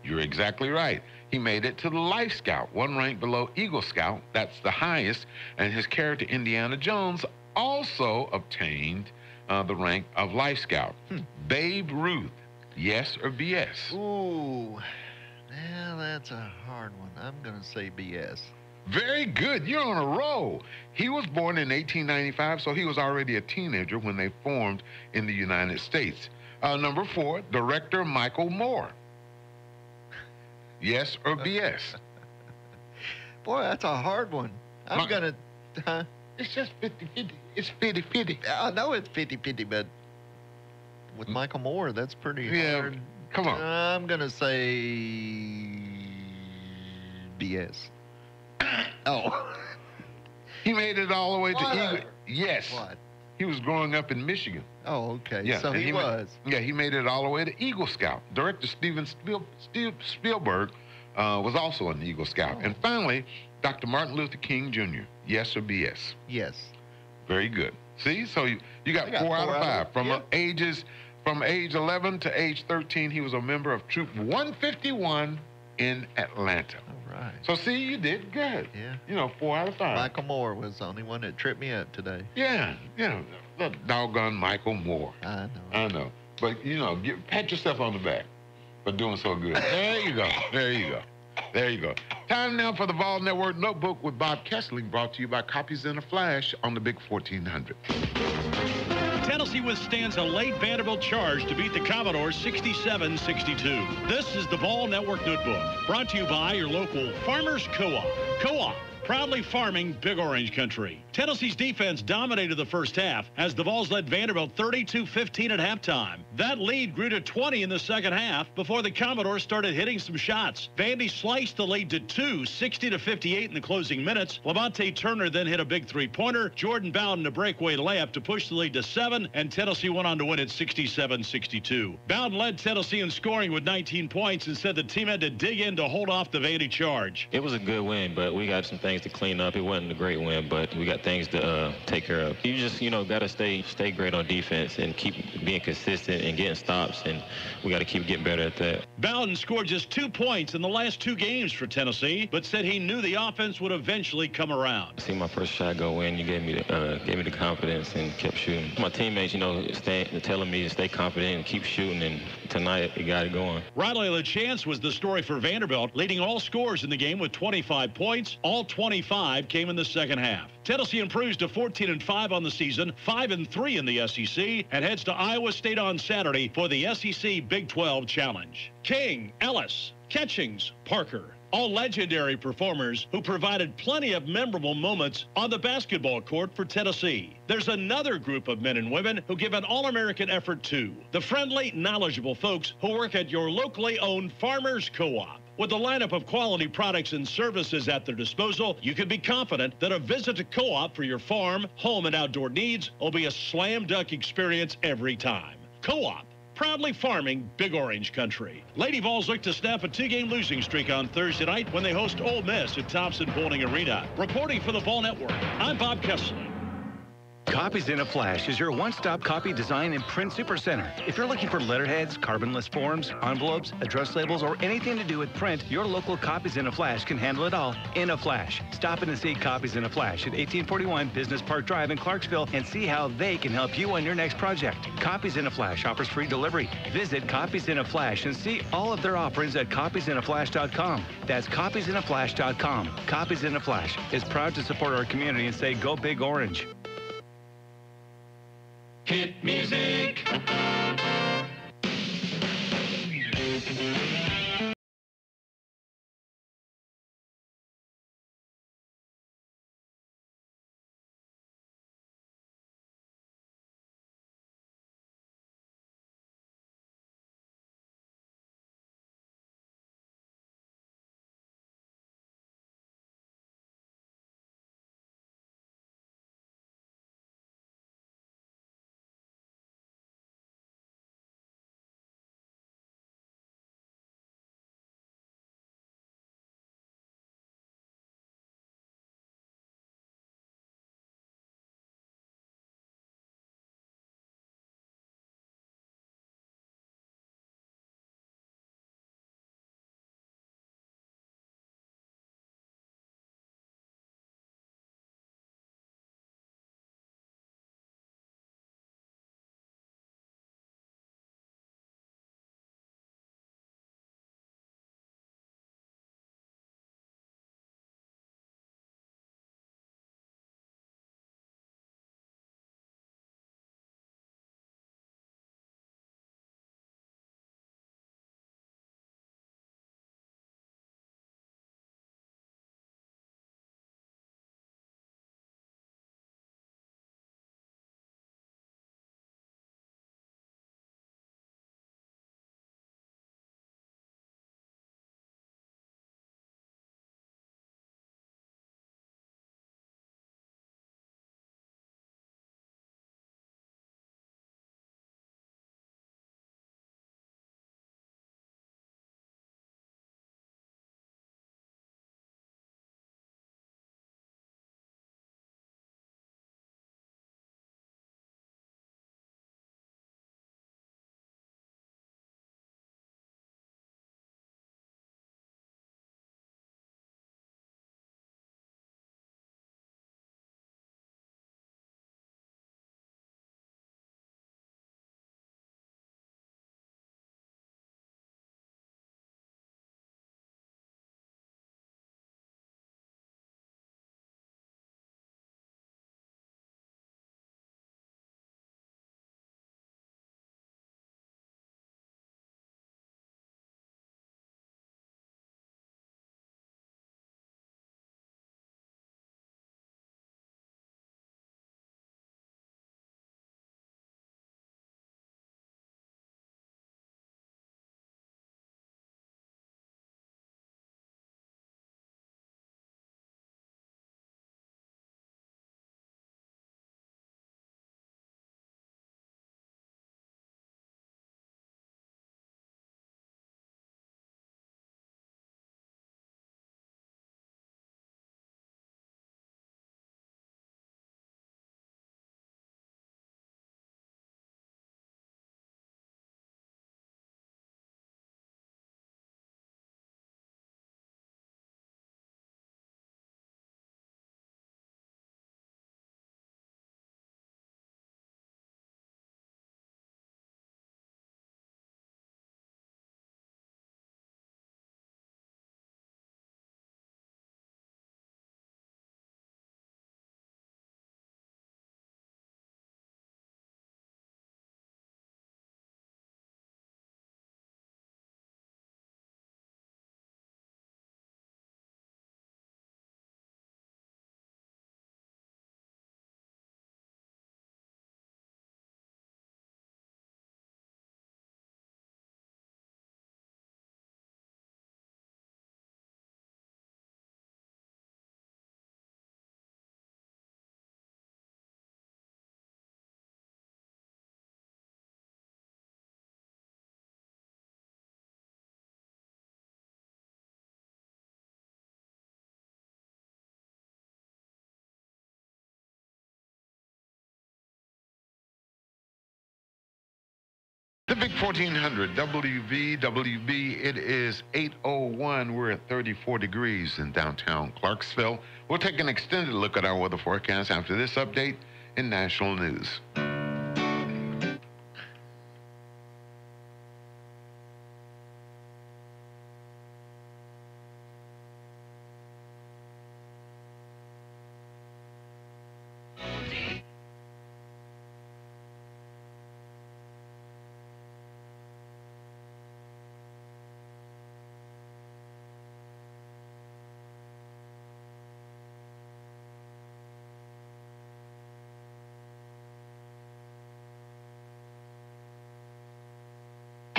You're exactly right. He made it to the Life Scout, one rank below Eagle Scout. That's the highest. And his character, Indiana Jones, also obtained the rank of Life Scout. Babe Ruth, yes or BS? Ooh, well, that's a hard one. I'm going to say BS. Very good. You're on a roll. He was born in 1895, so he was already a teenager when they formed in the United States. Number 4, director Michael Moore. Yes or BS? Boy, that's a hard one. I'm going to... It's just 50-50. It's 50-50. I know it's 50-50, but with Michael Moore, that's pretty hard. Come on. I'm going to say BS. Oh. He made it all the way to Eagle. Yes. What? He was growing up in Michigan. Oh, okay. Yeah, so he was. He made it all the way to Eagle Scout. Director Steven Spielberg was also an Eagle Scout. And finally, Dr. Martin Luther King Jr. Yes or BS? Yes. Very good. See, so you got 4 out of 5. From age 11 to age 13, he was a member of Troop 151 in Atlanta. All right. So see, you did good. Yeah. You know, 4 out of 5. Michael Moore was the only one that tripped me up today. Yeah, the doggone Michael Moore. I know. But, you know, pat yourself on the back for doing so good. There you go. There you go. There you go. Time now for the Ball Network Notebook with Bob Kessling, brought to you by Copies in a Flash on the Big 1400. Tennessee withstands a late Vanderbilt charge to beat the Commodores 67-62. This is the Ball Network Notebook, brought to you by your local Farmers Co-op. Co-op, proudly farming Big Orange Country. Tennessee's defense dominated the first half as the Vols led Vanderbilt 32-15 at halftime. That lead grew to 20 in the second half before the Commodores started hitting some shots. Vandy sliced the lead to 2, 60-58 in the closing minutes. Levante Turner then hit a big three-pointer. Jordan Bowden a breakaway layup to push the lead to 7, and Tennessee went on to win it 67-62. Bowden led Tennessee in scoring with 19 points and said the team had to dig in to hold off the Vandy charge. It was a good win, but we got some things to clean up. It wasn't a great win, but we got things to take care of. You just, got to stay great on defense and keep being consistent and getting stops, and we got to keep getting better at that. Bowden scored just 2 points in the last 2 games for Tennessee, but said he knew the offense would eventually come around. I see my first shot go in. You gave me the confidence and kept shooting. My teammates, telling me to stay confident and keep shooting, and tonight it got it going. Riley LaChance was the story for Vanderbilt, leading all scorers in the game with 25 points. All 25 came in the second half. Tennessee improves to 14-5 on the season, 5-3 in the SEC, and heads to Iowa State on Saturday for the SEC Big 12 Challenge. King, Ellis, Catchings, Parker, all legendary performers who provided plenty of memorable moments on the basketball court for Tennessee. There's another group of men and women who give an all-American effort too. The friendly, knowledgeable folks who work at your locally owned Farmers Co-op. With a lineup of quality products and services at their disposal, you can be confident that a visit to Co-op for your farm, home, and outdoor needs will be a slam dunk experience every time. Co-op, proudly farming Big Orange Country. Lady Vols look to snap a 2-game losing streak on Thursday night when they host Ole Miss at Thompson Bowling Arena. Reporting for the Ball Network, I'm Bob Kessler. Copies in a Flash is your one-stop copy design and print supercenter. If you're looking for letterheads, carbonless forms, envelopes, address labels, or anything to do with print, your local Copies in a Flash can handle it all in a flash. Stop in and see Copies in a Flash at 1841 Business Park Drive in Clarksville and see how they can help you on your next project. Copies in a Flash offers free delivery. Visit Copies in a Flash and see all of their offerings at copiesinaflash.com. That's copiesinaflash.com. Copies in a Flash is proud to support our community and say go Big Orange. Hit music. The big 1400 WVWB, it is 8:01. We're at 34 degrees in downtown Clarksville. We'll take an extended look at our weather forecast after this update in national news.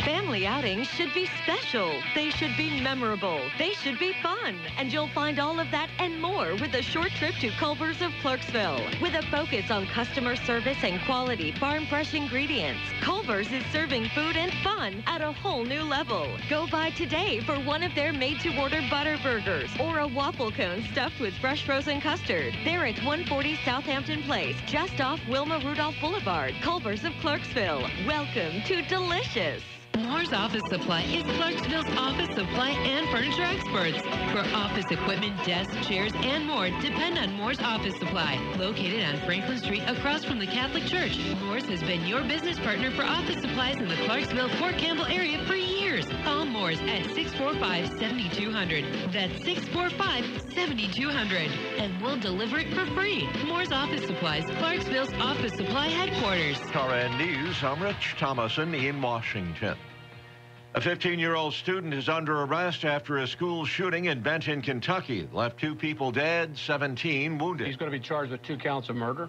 Family outings should be special. They should be memorable. They should be fun. And you'll find all of that and more with a short trip to Culver's of Clarksville. With a focus on customer service and quality farm fresh ingredients, Culver's is serving food and fun at a whole new level. Go by today for one of their made-to-order butter burgers or a waffle cone stuffed with fresh frozen custard. They're at 140 Southampton Place, just off Wilma Rudolph Boulevard, Culver's of Clarksville. Welcome to delicious. Moore's Office Supply is Clarksville's office supply and furniture experts. For office equipment, desks, chairs, and more, depend on Moore's Office Supply. Located on Franklin Street across from the Catholic Church, Moore's has been your business partner for office supplies in the Clarksville-Fort Campbell area for years. Call Moore's at 645-7200. That's 645-7200. And we'll deliver it for free. Moore's Office Supplies, Clarksville's office supply headquarters. KRN News, I'm Rich Thomason in Washington. A 15-year-old student is under arrest after a school shooting in Benton, Kentucky. Left 2 people dead, 17 wounded. He's going to be charged with 2 counts of murder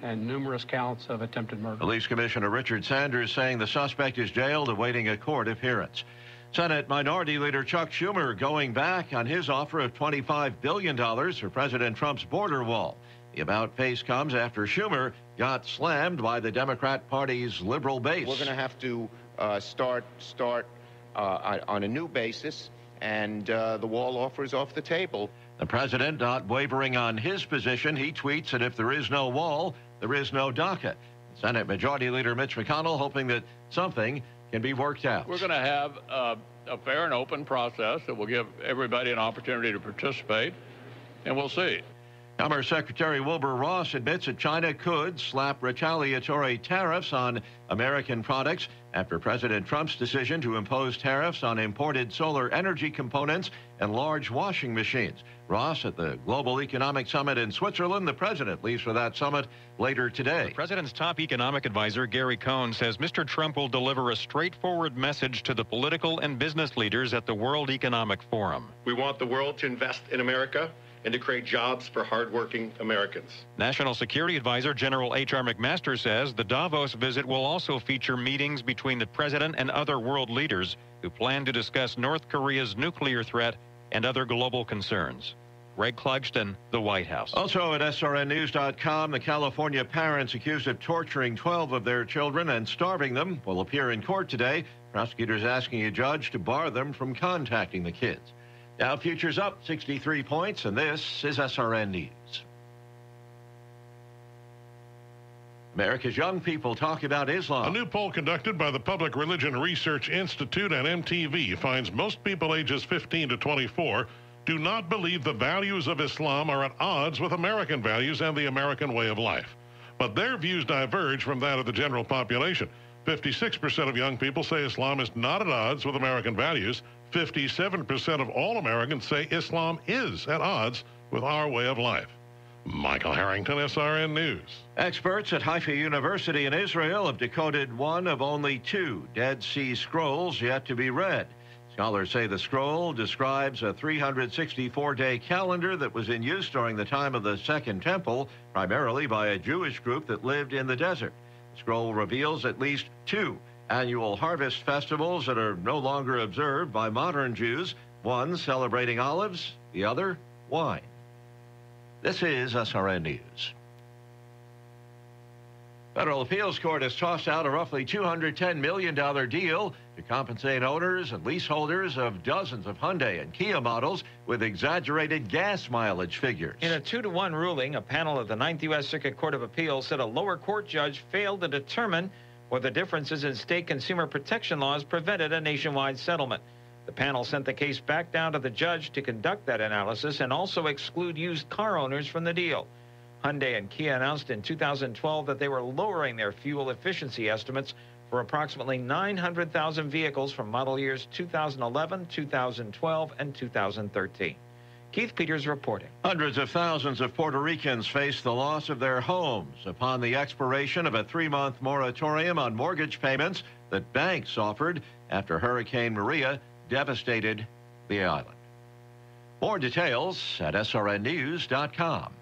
and numerous counts of attempted murder. Police Commissioner Richard Sanders saying the suspect is jailed awaiting a court appearance. Senate Minority Leader Chuck Schumer going back on his offer of $25 billion for President Trump's border wall. The about-face comes after Schumer got slammed by the Democrat Party's liberal base. We're going to have to start on a new basis, and the wall offer is off the table. The president not wavering on his position. He tweets that if there is no wall, there is no DACA. Senate Majority Leader Mitch McConnell hoping that something can be worked out. We're going to have a fair and open process that will give everybody an opportunity to participate, and we'll see. Commerce Secretary Wilbur Ross admits that China could slap retaliatory tariffs on American products after President Trump's decision to impose tariffs on imported solar energy components and large washing machines. Ross at the Global Economic Summit in Switzerland. The president leaves for that summit later today. The president's top economic advisor, Gary Cohn, says Mr. Trump will deliver a straightforward message to the political and business leaders at the World Economic Forum. We want the world to invest in America and to create jobs for hardworking Americans. National Security Advisor General H.R. McMaster says the Davos visit will also feature meetings between the president and other world leaders who plan to discuss North Korea's nuclear threat and other global concerns. Greg Clugston, the White House. Also at SRNnews.com, the California parents accused of torturing 12 of their children and starving them will appear in court today. Prosecutors asking a judge to bar them from contacting the kids. Dow futures up 63 points, and this is SRN News. America's young people talk about Islam. A new poll conducted by the Public Religion Research Institute and MTV finds most people ages 15 to 24 do not believe the values of Islam are at odds with American values and the American way of life. But their views diverge from that of the general population. 56% of young people say Islam is not at odds with American values. 57% of all Americans say Islam is at odds with our way of life. Michael Harrington, SRN News. Experts at Haifa University in Israel have decoded one of only 2 Dead Sea Scrolls yet to be read. Scholars say the scroll describes a 364-day calendar that was in use during the time of the Second Temple, primarily by a Jewish group that lived in the desert. The scroll reveals at least 2 annual harvest festivals that are no longer observed by modern Jews, one celebrating olives, the other wine. This is SRN News. Federal Appeals Court has tossed out a roughly $210 million deal to compensate owners and leaseholders of dozens of Hyundai and Kia models with exaggerated gas mileage figures. In a 2-to-1 ruling, a panel of the 9th U.S. Circuit Court of Appeals said a lower court judge failed to determine whether differences in state consumer protection laws prevented a nationwide settlement. The panel sent the case back down to the judge to conduct that analysis and also exclude used car owners from the deal. Hyundai and Kia announced in 2012 that they were lowering their fuel efficiency estimates for approximately 900,000 vehicles from model years 2011, 2012, and 2013. Keith Peters reporting. Hundreds of thousands of Puerto Ricans face the loss of their homes upon the expiration of a 3-month moratorium on mortgage payments that banks offered after Hurricane Maria devastated the island. More details at srnnews.com.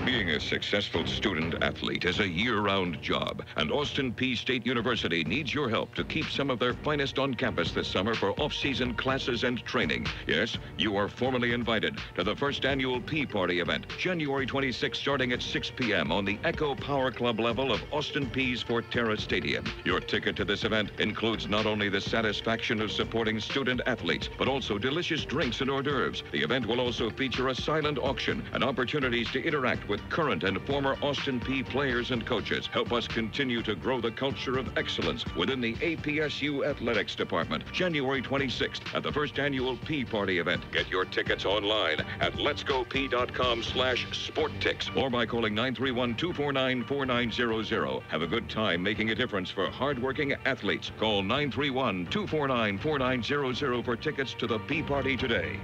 Being a successful student athlete is a year-round job, and Austin Peay State University needs your help to keep some of their finest on campus this summer for off-season classes and training. Yes, you are formally invited to the first annual Peay Party event, January 26th, starting at 6 p.m. on the Echo Power Club level of Austin Peay's Forterra Stadium. Your ticket to this event includes not only the satisfaction of supporting student athletes, but also delicious drinks and hors d'oeuvres. The event will also feature a silent auction and opportunities to interact with current and former Austin Peay players and coaches. Help us continue to grow the culture of excellence within the APSU Athletics Department. January 26th at the first annual Peay Party event. Get your tickets online at letsgopee.com/sporttix or by calling 931-249-4900. Have a good time making a difference for hardworking athletes. Call 931-249-4900 for tickets to the Peay Party today.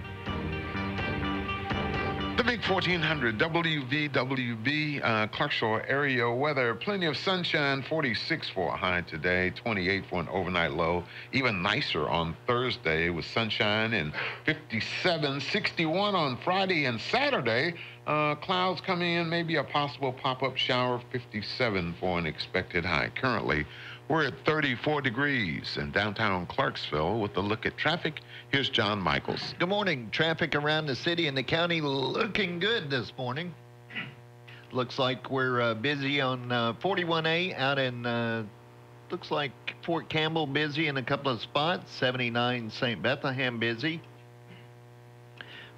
The big 1400 WVWB Clarksville area weather. Plenty of sunshine, 46 for a high today, 28 for an overnight low. Even nicer on Thursday with sunshine and 57, 61 on Friday and Saturday. Clouds coming in, maybe a possible pop-up shower, 57 for an expected high. Currently, we're at 34 degrees in downtown Clarksville. With a look at traffic, here's John Michaels. Good morning. Traffic around the city and the county looking good this morning. Looks like we're busy on 41A out in, looks like Fort Campbell busy in a couple of spots. 79 St. Bethlehem busy.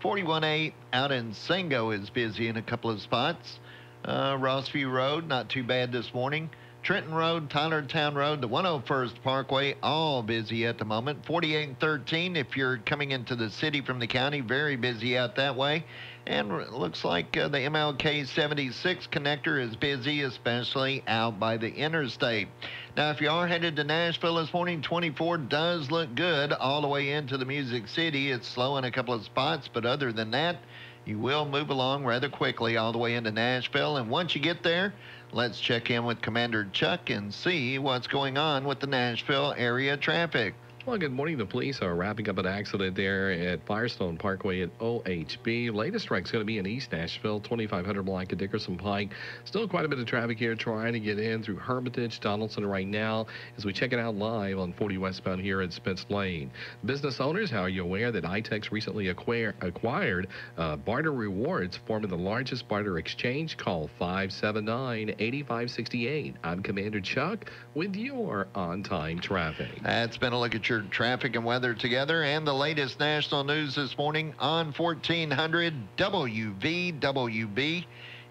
41A out in Sango is busy in a couple of spots. Rossview Road, not too bad this morning. Trenton Road, Tylertown Road, the 101st Parkway, all busy at the moment. 48 and 13, if you're coming into the city from the county, very busy out that way. And it looks like the MLK 76 connector is busy, especially out by the interstate. Now, if you are headed to Nashville this morning, 24 does look good all the way into the Music City. It's slow in a couple of spots, but other than that, you will move along rather quickly all the way into Nashville. And once you get there, let's check in with Commander Chuck and see what's going on with the Nashville area traffic. Well, good morning. The police are wrapping up an accident there at Firestone Parkway at OHB. Latest wreck's going to be in East Nashville, 2500 block of Dickerson Pike. Still quite a bit of traffic here trying to get in through Hermitage, Donaldson right now as we check it out live on 40 westbound here at Spence Lane. Business owners, how are you aware that iTex recently acquired Barter Rewards, forming the largest barter exchange? Call 579-8568. I'm Commander Chuck with your on-time traffic. That's been a look at your traffic and weather together and the latest national news this morning on 1400 WVWB.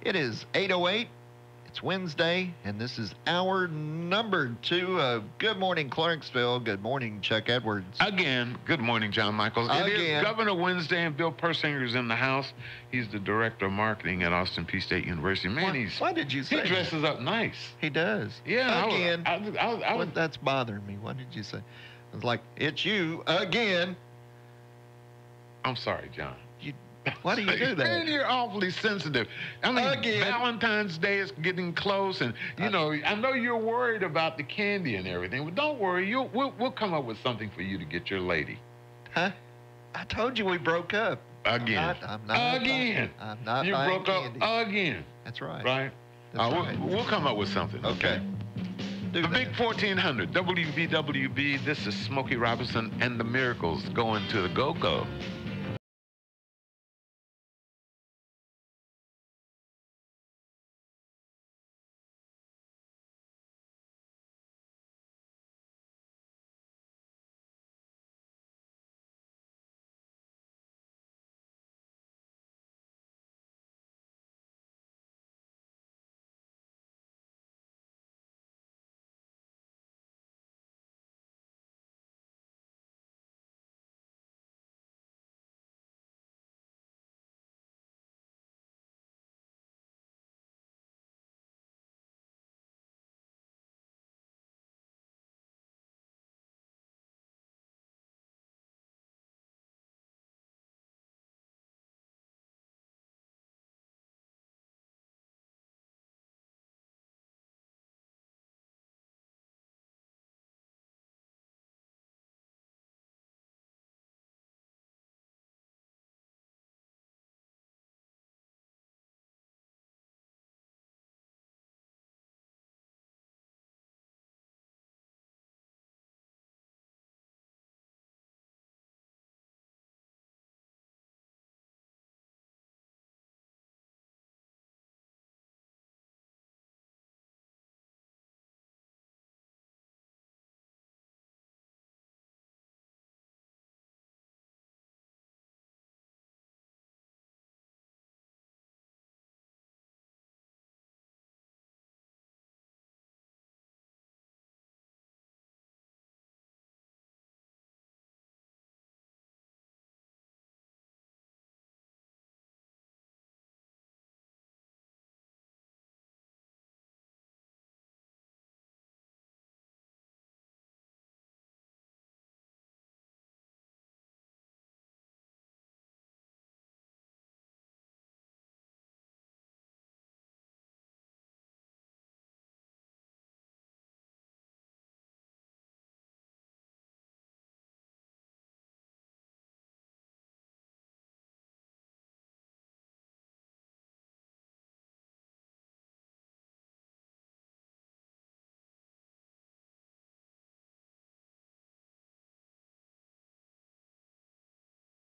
It is 8:08. It's Wednesday, and this is hour number 2 of Good Morning Clarksville. Good morning, Chuck Edwards. Again, good morning, John Michaels. It is Governor Wednesday, and Bill Persinger's in the house. He's the director of marketing at Austin Peay State University. Man, why did you say he dresses up nice. He does. Yeah. Again. I that's bothering me. What did you say? It's like, it's you again. I'm sorry, John. Why do you do that? Man, you're awfully sensitive. I mean, Valentine's Day is getting close, and, you know, I know you're worried about the candy and everything, but don't worry. We'll come up with something for you to get your lady. Huh? I told you we broke up. Again. I'm not again. I'm not you buying broke candy. up again. That's right. Right? Right. We'll come up with something. Okay. The big 1400 WVWB. This is Smokey Robinson and the Miracles going to the go-go.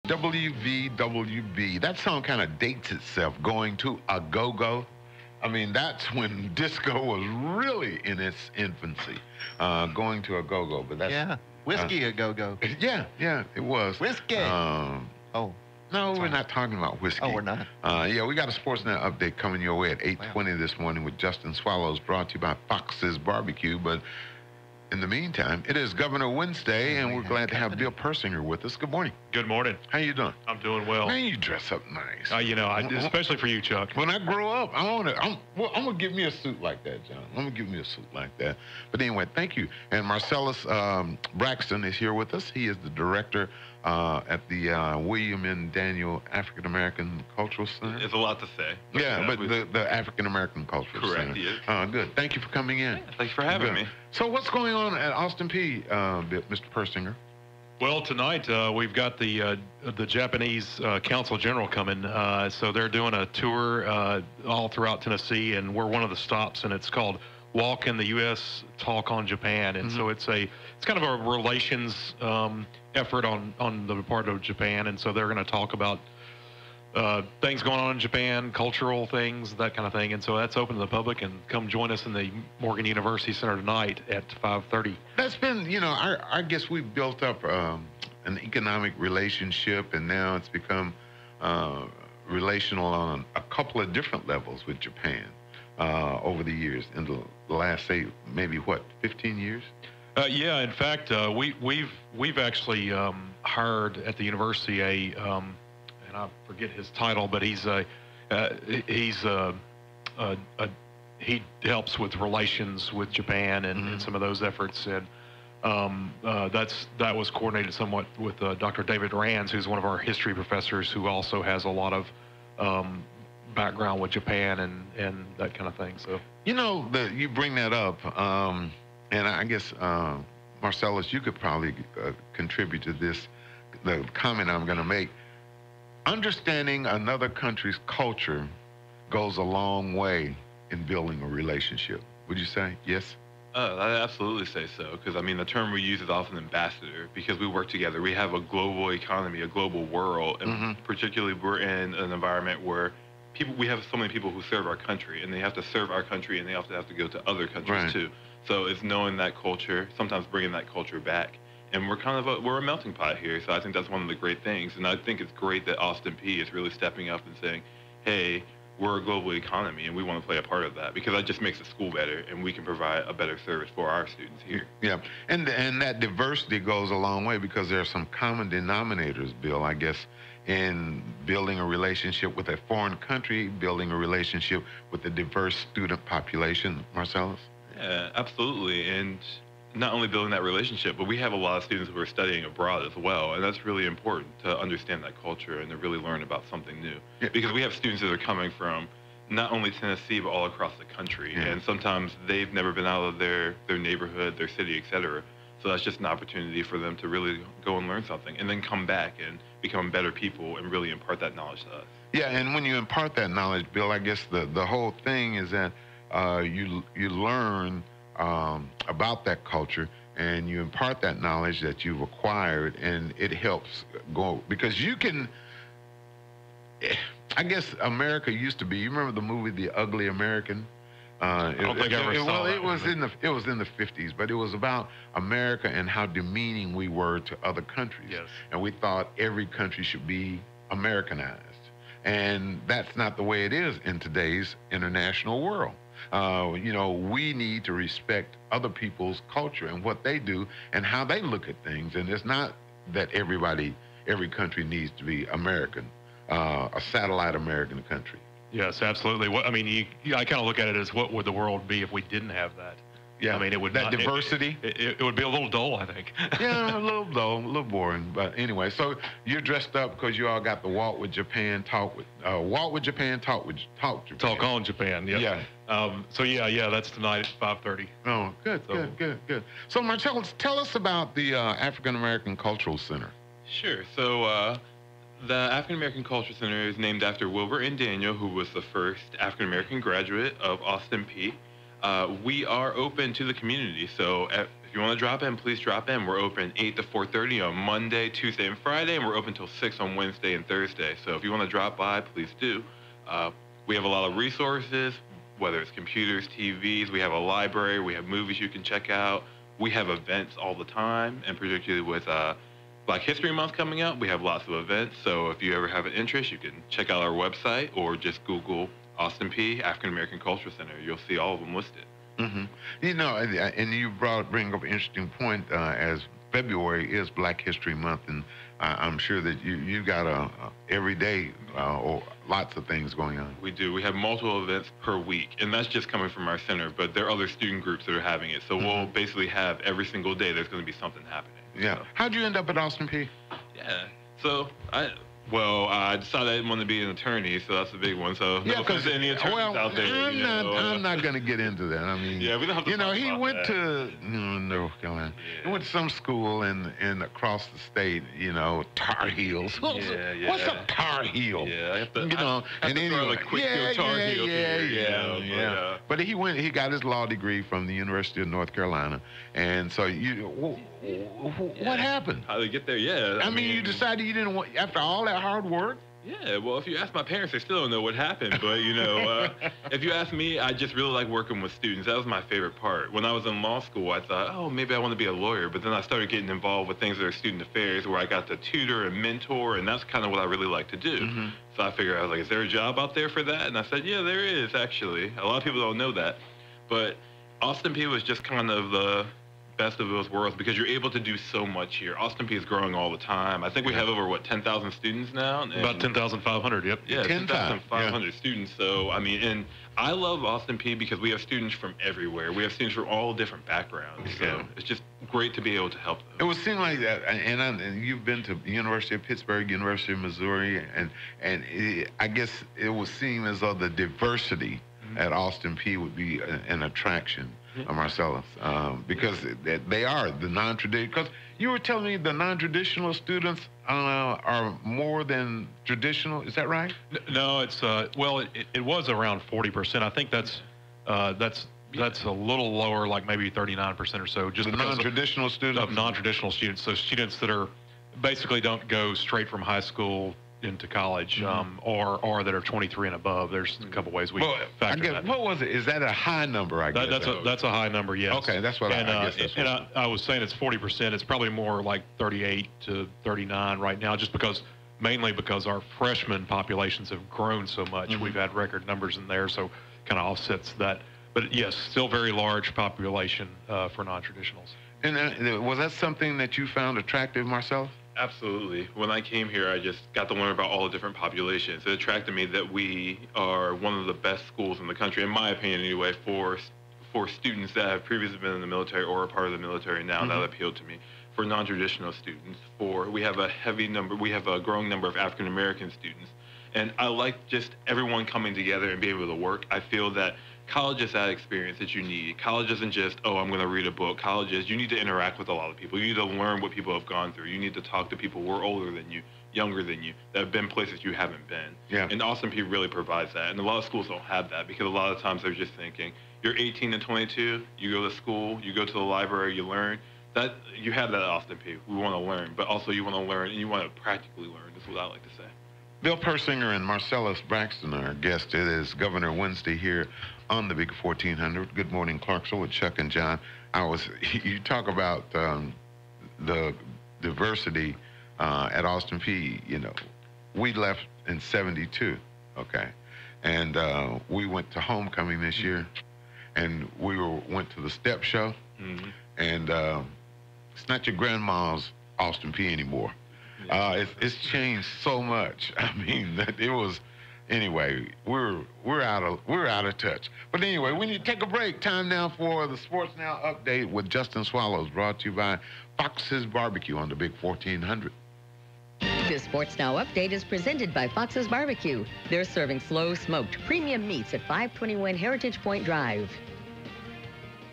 WVWB. That song kind of dates itself, going to a go-go. I mean, that's when disco was really in its infancy, going to a go-go. But that's whiskey a go-go. Yeah, it was. Whiskey. No, we're not talking about whiskey. Oh, we're not. Yeah, we got a Sportsnet update coming your way at 8:20 this morning with Justin Swallows, brought to you by Fox's Barbecue. But in the meantime, it is Governor Wednesday, and we're glad to have Bill Persinger with us. Good morning. Good morning. How you doing? I'm doing well. Man, you dress up nice. You know, especially for you, Chuck. When I grow up, I'm gonna give me a suit like that, John. I'm gonna give me a suit like that. But anyway, thank you. And Marcellus Braxton is here with us. He is the director at the William and Daniel African American Cultural Center. It's a lot to say. Yeah, but the African American Cultural Center. Correct. Yes. Good. Thank you for coming in. Thanks for having me. So what's going on at Austin P, Mr. Persinger? Well, tonight we've got the Japanese Consul General coming. So they're doing a tour all throughout Tennessee, and we're one of the stops, and it's called Walk in the U.S., Talk on Japan. And so it's kind of a relations effort on the part of Japan, and so they're going to talk about things going on in Japan, cultural things, that kind of thing. And so that's open to the public, and come join us in the Morgan University Center tonight at 5:30. That's been, I guess we've built up an economic relationship, and now it's become relational on a couple of different levels with Japan over the years, in the last, say, maybe 15 years? Yeah, in fact, we've actually hired at the university and I forget his title, but he helps with relations with Japan and some of those efforts, and that was coordinated somewhat with Dr. David Rands, who's one of our history professors, who also has a lot of background with Japan and that kind of thing. So you bring that up, and I guess Marcellus, you could probably contribute to this. The comment I'm going to make. Understanding another country's culture goes a long way in building a relationship. Would you say yes? I absolutely say so, because I mean the term we use is often ambassador, because we work together. We have a global economy, a global world, and particularly we're in an environment where we have so many people who serve our country, and they have to serve our country, and they also have to go to other countries too. So it's knowing that culture, sometimes bringing that culture back. And we're kind of we're a melting pot here, so I think that's one of the great things. And I think it's great that Austin P is really stepping up and saying, hey, we're a global economy, and we want to play a part of that, because that just makes the school better, and we can provide a better service for our students here. Yeah, and that diversity goes a long way, because there are some common denominators, Bill, I guess, in building a relationship with a foreign country, building a relationship with a diverse student population. Marcellus? Yeah, absolutely. And not only building that relationship, but we have a lot of students who are studying abroad as well, and that's really important to understand that culture and to really learn about something new. Yeah. Because we have students that are coming from not only Tennessee, but all across the country, and sometimes they've never been out of their neighborhood, their city, etc. So that's just an opportunity for them to really go and learn something, and then come back and become better people and really impart that knowledge to us. Yeah, and when you impart that knowledge, Bill, I guess the whole thing is that you learn about that culture, and you impart that knowledge that you've acquired, and it helps go, because you can, I guess America used to be, you remember the movie The Ugly American? I don't think I ever saw that. It was in the 50s, but it was about America and how demeaning we were to other countries. Yes. And we thought every country should be Americanized. And that's not the way it is in today's international world. We need to respect other people's culture and what they do and how they look at things. And it's not that every country needs to be American, a satellite American country. Yes, absolutely. I kind of look at it as, what would the world be if we didn't have that? Yeah, I mean, it would that diversity. It would be a little dull, I think. Yeah, a little dull, a little boring. But anyway, so you're dressed up because you all got the Walk with Japan, Talk with Japan. Talk on Japan. Yep. Yeah. That's tonight at 5:30. Oh, good. So Marcel, tell us about the African American Cultural Center. Sure. So the African American Cultural Center is named after Wilbur and Daniel, who was the first African American graduate of Austin P. We are open to the community, so If you want to drop in, please drop in. We're open 8 to 4:30 on Monday, Tuesday, and Friday, and we're open till 6 on Wednesday and Thursday. So if you want to drop by, please do. We have a lot of resources, whether it's computers, TVs. We have a library. We have movies you can check out. We have events all the time, and particularly with Black History Month coming up, we have lots of events. So if you ever have an interest, you can check out our website or just Google Austin Peay African American Cultural Center. You'll see all of them listed. Mm-hmm. You know, and you bring up an interesting point, as February is Black History Month, and I'm sure that you got every day or lots of things going on. We do. We have multiple events per week, and that's just coming from our center, but there are other student groups that are having it. So we'll basically have every single day there's going to be something happening. Yeah. So. How'd you end up at Austin Peay? Yeah. So I decided I didn't want to be an attorney, so that's a big one. So yeah, no offense to any attorneys out there. I'm not going to get into that. I mean, yeah, we don't have to talk he about went that. to North Carolina. He went to some school in across the state. Tar Heels. What's a Tar Heel? Yeah, I have to. And anyway, Tar Heel. Yeah. But he went. He got his law degree from the University of North Carolina, and so what happened? How did he get there? Yeah. I mean, you decided you didn't want after all that hard work? Yeah, well, if you ask my parents, they still don't know what happened. But, if you ask me, I just really like working with students. That was my favorite part. When I was in law school, I thought, oh, maybe I want to be a lawyer. But then I started getting involved with things that are student affairs, where I got to tutor and mentor, and that's kind of what I really like to do. Mm-hmm. So I figured, I was like, is there a job out there for that? And I said, yeah, there is, actually. A lot of people don't know that. But Austin Peay was just kind of the best of those worlds because you're able to do so much here. Austin Peay is growing all the time. I think we have over 10,000 students now. About 10,500. Yep. Yeah, 10,500 students. So I mean, and I love Austin Peay because we have students from everywhere. We have students from all different backgrounds. So it's just great to be able to help them. It would seem like that, and you've been to the University of Pittsburgh, University of Missouri, and I guess it would seem as though the diversity at Austin Peay would be an attraction. Marcellus, because they are the non-traditional. Because you were telling me the non-traditional students are more than traditional. Is that right? No, it's well, it was around 40%. I think that's a little lower, like maybe 39% or so. Just the non-traditional students. Of non-traditional students, so students that are basically don't go straight from high school into college, or that are 23 and above. There's a couple ways we factor that. What was it? Is that a high number? I guess that's a high number. Yes. Okay, that's what I guess. That's what I was saying it's 40%. It's probably more like 38 to 39 right now, just mainly because our freshman populations have grown so much. We've had record numbers in there, so kind of offsets that. But yes, still very large population for non-traditionals. And was that something that you found attractive, Marcellus? Absolutely. When I came here, I just got to learn about all the different populations. It attracted me that we are one of the best schools in the country, in my opinion anyway, for students that have previously been in the military or are part of the military now. That appealed to me. For non-traditional students, we have a growing number of African-American students. And I like just everyone coming together and being able to work. I feel that college is that experience that you need. College isn't just, oh, I'm going to read a book. College is you need to interact with a lot of people. You need to learn what people have gone through. You need to talk to people who are older than you, younger than you, that have been places you haven't been. Yeah. And Austin Peay really provides that. And a lot of schools don't have that because a lot of times they're just thinking, you're 18 and 22, you go to school, you go to the library, you learn. That you have that at Austin Peay. We want to learn, but also you want to learn and you want to practically learn. That's what I like to say. Bill Persinger and Marcellus Braxton are our guests. It is Governor Wednesday here on the Big 1400. Good morning, Clarksville with Chuck and John. You talk about the diversity at Austin Peay. We left in '72, okay, and we went to homecoming this year, and we went to the step show, and it's not your grandma's Austin Peay anymore. It's changed so much. I mean, that it was. Anyway, we're out of touch. But anyway, we need to take a break. Time now for the Sports Now update with Justin Swallows, brought to you by Fox's Barbecue on the Big 1400. This Sports Now update is presented by Fox's Barbecue. They're serving slow smoked premium meats at 521 Heritage Point Drive.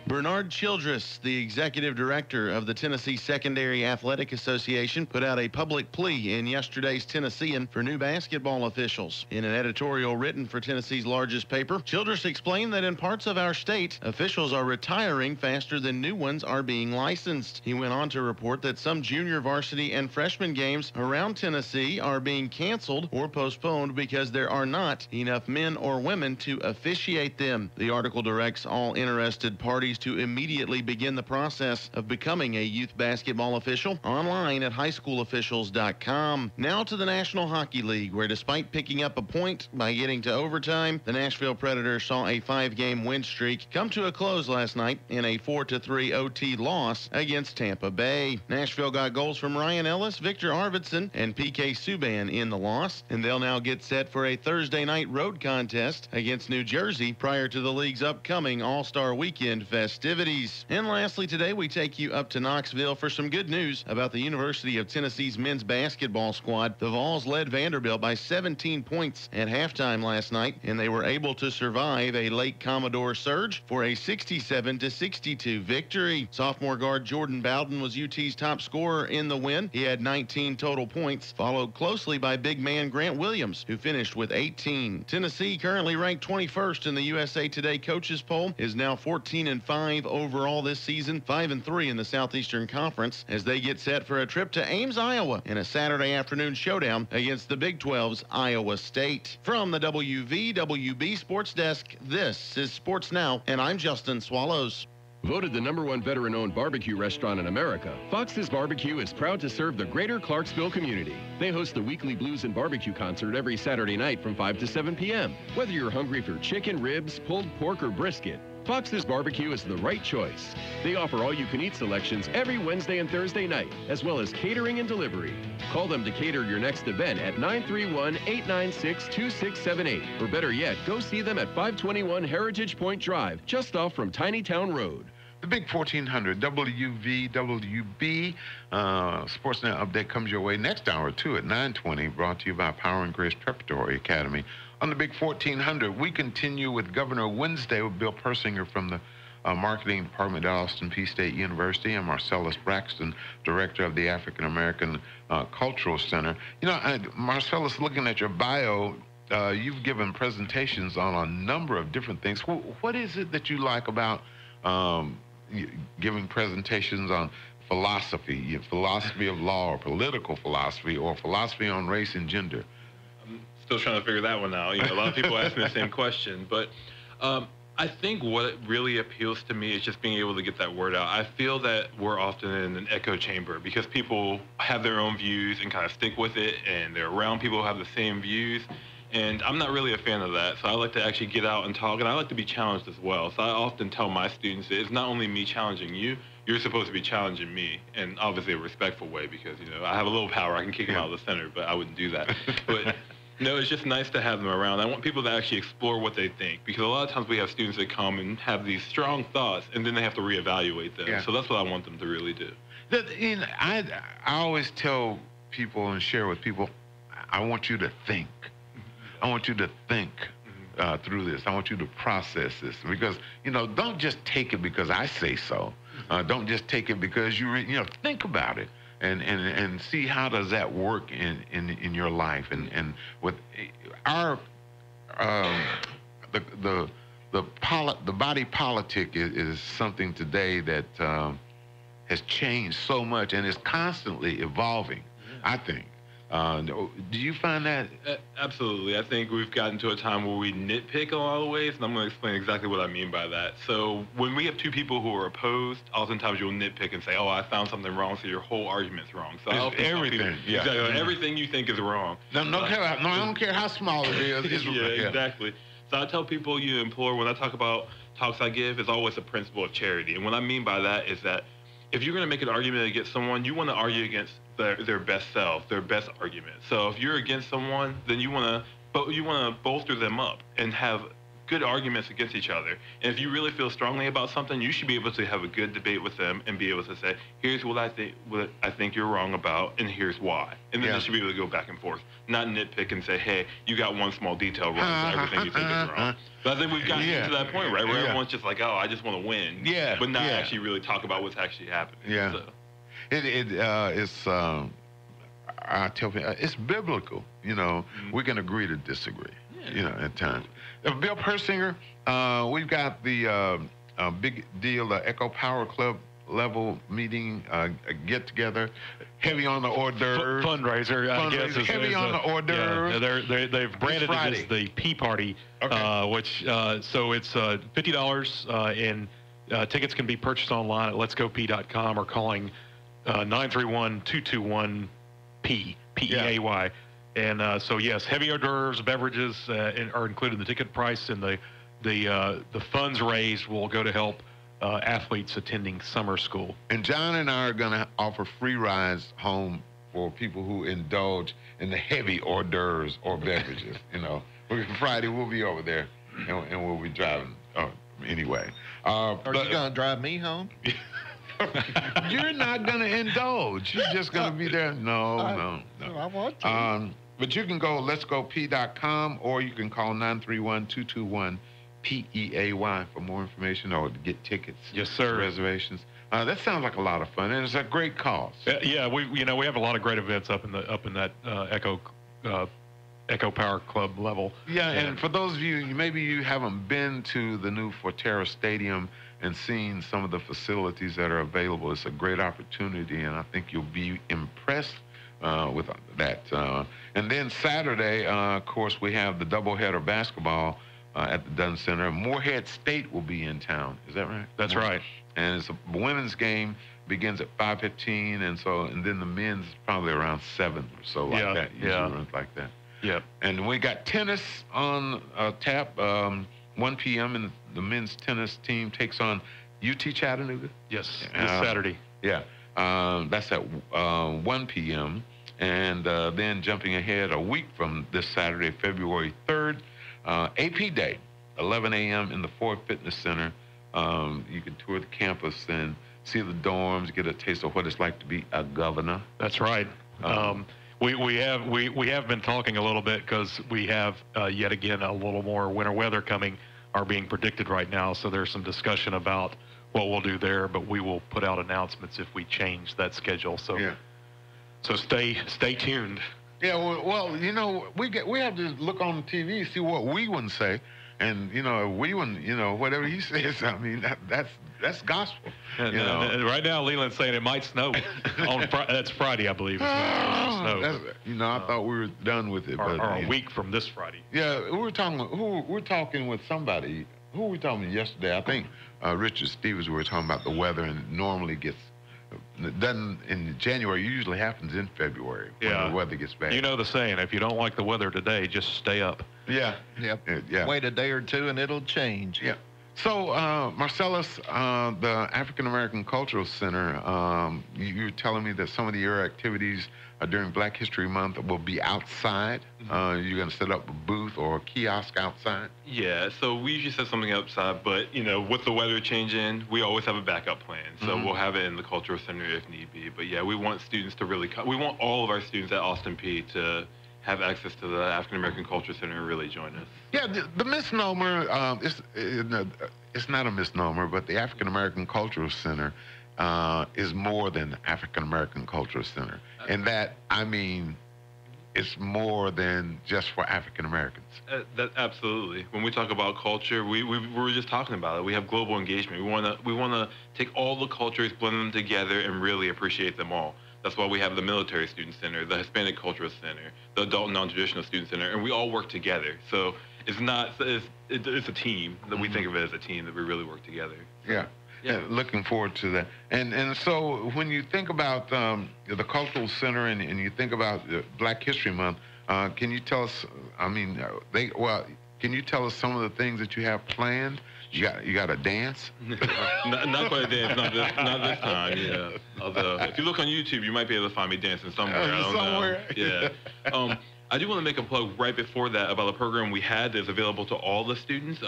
Bernard Childress, the executive director of the Tennessee Secondary Athletic Association, put out a public plea in yesterday's Tennessean for new basketball officials. In an editorial written for Tennessee's largest paper, Childress explained that in parts of our state, officials are retiring faster than new ones are being licensed. He went on to report that some junior varsity and freshman games around Tennessee are being canceled or postponed because there are not enough men or women to officiate them. The article directs all interested parties to immediately begin the process of becoming a youth basketball official online at highschoolofficials.com. Now to the National Hockey League, where despite picking up a point by getting to overtime, the Nashville Predators saw a 5-game win streak come to a close last night in a 4-3 OT loss against Tampa Bay. Nashville got goals from Ryan Ellis, Victor Arvidsson, and PK Subban in the loss, and they'll now get set for a Thursday night road contest against New Jersey prior to the league's upcoming All-Star Weekend festivities. And lastly, today we take you up to Knoxville for some good news about the University of Tennessee's men's basketball squad. The Vols led Vanderbilt by 17 points at halftime last night, and they were able to survive a late Commodore surge for a 67-62 victory. Sophomore guard Jordan Bowden was UT's top scorer in the win. He had 19 total points, followed closely by big man Grant Williams, who finished with 18. Tennessee, currently ranked 21st in the USA Today coaches poll, is now 14-5 overall this season, 5-3 in the Southeastern Conference, as they get set for a trip to Ames, Iowa, in a Saturday afternoon showdown against the Big 12's Iowa State. From the WVWB Sports Desk, this is Sports Now, and I'm Justin Swallows. Voted the #1 veteran-owned barbecue restaurant in America, Fox's Barbecue is proud to serve the greater Clarksville community. They host the weekly Blues and Barbecue concert every Saturday night from 5 to 7 p.m. Whether you're hungry for chicken, ribs, pulled pork, or brisket, Fox's Barbecue is the right choice. They offer all-you-can-eat selections every Wednesday and Thursday night, as well as catering and delivery. Call them to cater your next event at 931-896-2678. Or better yet, go see them at 521 Heritage Point Drive, just off from Tiny Town Road. The Big 1400 WVWB Sports Now update comes your way next hour, too, at 9:20, brought to you by Power and Grace Preparatory Academy. On the Big 1400, we continue with Governor Wednesday with Bill Persinger from the Marketing Department at Austin Peay State University, and Marcellus Braxton, Director of the African American Cultural Center. You know, Marcellus, looking at your bio, you've given presentations on a number of different things. What is it that you like about giving presentations on philosophy of law, or political philosophy, or philosophy on race and gender? Still trying to figure that one out. You know, a lot of people ask me the same question, but I think what really appeals to me is just being able to get that word out. I feel that we're often in an echo chamber because people have their own views and kind of stick with it, and they're around people who have the same views. And I'm not really a fan of that, so I like to actually get out and talk, and I like to be challenged as well. So I often tell my students that it's not only me challenging you, you're supposed to be challenging me, and obviously a respectful way, because, you know, I have a little power. I can kick them out of the center, but I wouldn't do that. But no, it's just nice to have them around. I want people to actually explore what they think, because a lot of times we have students that come and have these strong thoughts, and then they have to reevaluate them. Yeah. So that's what I want them to really do. I always tell people and share with people, I want you to think. I want you to think through this. I want you to process this, because, you know, don't just take it because I say so. Don't just take it because you know, think about it. And see how does that work in your life, and with our the body politic is something today that has changed so much and is constantly evolving. I think. Do you find that? Absolutely. I think we've gotten to a time where we nitpick in a lot of ways, and I'm going to explain exactly what I mean by that. So when we have two people who are opposed, oftentimes you'll nitpick and say, oh, I found something wrong, so your whole argument's wrong. So everything. Yeah. Exactly. Everything you think is wrong. I don't care how small it is. Yeah, exactly. So I tell people, you implore, when I talk about talks I give, it's always a principle of charity. And what I mean by that is that if you're going to make an argument against someone, you want to argue against their best self, their best argument. So if you're against someone, then you want to bolster them up and have good arguments against each other. And if you really feel strongly about something, you should be able to have a good debate with them and be able to say, here's what I think you're wrong about, and here's why. And then they should be able to go back and forth, not nitpick and say, hey, you got one small detail wrong, so everything you think is wrong. But I think we've gotten to that point, right, where everyone's just like, oh, I just want to win, but not actually really talk about what's actually happening. Yeah. So. It's I tell people, it's biblical. You know, we can agree to disagree. You know, at times. Bill Persinger, we've got the big deal, the Echo Power Club level meeting, get together, heavy on the hors d'oeuvres. Fundraiser, I guess. Heavy on the hors d'oeuvres. Yeah, they've branded it as the Pea Party, which, so it's $50, and tickets can be purchased online at letsgop.com or calling 931-221-PEAY, P-E-A-Y. And so, yes, heavy hors d'oeuvres, beverages are included in the ticket price, and the funds raised will go to help athletes attending summer school. And John and I are going to offer free rides home for people who indulge in the heavy hors d'oeuvres or beverages. You know, Friday we'll be over there, and we'll be driving anyway. Are you going to drive me home? You're not going to indulge. You're just going to be there. No. I want to. But you can go letsgop.com, or you can call 931-221-PEAY for more information or to get tickets. Yes, sir. Reservations. That sounds like a lot of fun, and it's a great cause. Yeah, we have a lot of great events up in that Echo Power Club level. Yeah, and for those of you, maybe you haven't been to the new Forterra Stadium and seen some of the facilities that are available. It's a great opportunity, and I think you'll be impressed with that. And then Saturday, of course, we have the doubleheader basketball at the Dunn Center. Morehead State will be in town. Is that right? That's right. And it's a women's game, begins at 5:15, and then the men's is probably around 7 or so, like that. Usually runs like that. Yeah. And we got tennis on tap, 1 p.m., and the men's tennis team takes on UT Chattanooga. Yes, this Saturday. Yeah. That's at 1 p.m. And then jumping ahead a week from this Saturday, February 3rd, AP Day, 11 a.m. in the Ford Fitness Center. You can tour the campus and see the dorms, get a taste of what it's like to be a governor. That's right. We have been talking a little bit because we have yet again a little more winter weather are being predicted right now. So there's some discussion about what we'll do there, but we will put out announcements if we change that schedule. So so stay tuned. Yeah, well, you know, we have to look on TV, see what Wewin say, and you know, Wewin, you know, whatever he says, I mean, that's gospel. And, you know, right now Leland's saying it might snow on that's Friday, I believe. Snow. You know, I thought we were done with it, or but a week from this Friday. Yeah, we're talking with somebody. Who were we talking with yesterday? I think Richard Stevens. We were talking about the weather, and it normally gets. It doesn't in January. It usually happens in February when the weather gets bad. You know the saying: if you don't like the weather today, just stay up. Yeah. Yep. Yeah. Wait a day or two, and it'll change. Yeah. So, Marcellus, the African American Cultural Center, you're telling me that some of your activities during Black History Month will be outside. You're going to set up a booth or a kiosk outside? Yeah, so we usually set something outside, but, you know, with the weather changing, we always have a backup plan. So we'll have it in the Cultural Center if need be. But, yeah, we want students to really come. We want all of our students at Austin Peay to have access to the African American Culture Center and really join us. Yeah, the misnomer, it's not a misnomer, but the African American Cultural Center is more than African American Cultural Center. And that, I mean, it's more than just for African Americans. Absolutely. When we talk about culture, we were just talking about it. We have global engagement. We want to take all the cultures, blend them together, and really appreciate them all. That's why we have the Military Student Center, the Hispanic Cultural Center, the Adult Non-Traditional Student Center, and we all work together. So it's a team that we think of it as a team that we really work together. Yeah. Looking forward to that. And so when you think about the Cultural Center and you think about Black History Month, can you tell us? I mean, can you tell us some of the things that you have planned? You got a dance? Not quite a dance, not this time. Yeah. Although if you look on YouTube, you might be able to find me dancing somewhere. I don't know. Yeah. I do want to make a plug right before that about a program we had that's available to all the students.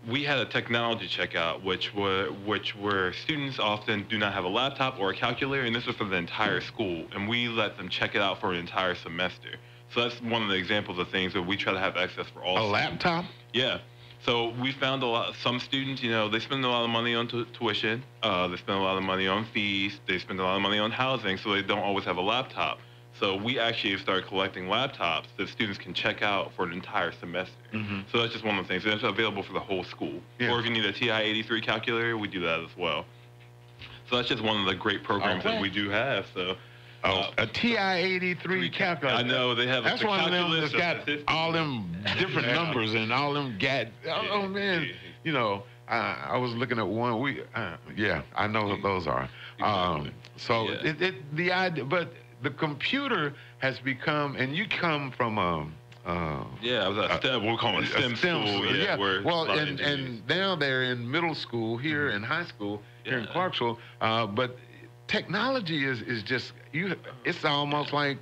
We had a technology checkout, which were students often do not have a laptop or a calculator, and this was for the entire school, and we let them check it out for an entire semester. So that's one of the examples of things that we try to have access for all. A laptop? Yeah. So we found some students, you know, they spend a lot of money on tuition, they spend a lot of money on fees, they spend a lot of money on housing, so they don't always have a laptop. So we actually started collecting laptops that students can check out for an entire semester. So that's just one of the things. And it's available for the whole school. Yeah. Or if you need a TI-83 calculator, we do that as well. So that's just one of the great programs that we do have. So. A TI-83 calculator. I know, they have That's a one of them calculus that's got all them different numbers and all them oh man, you know, I was looking at one. Yeah, I know what those are. So the idea, but the computer has become, and you come from yeah, I was at STEM. We'll call it STEM school. Yeah. Where Well, and now they're in middle school here and high school here in Clarksville. But technology is just it's almost like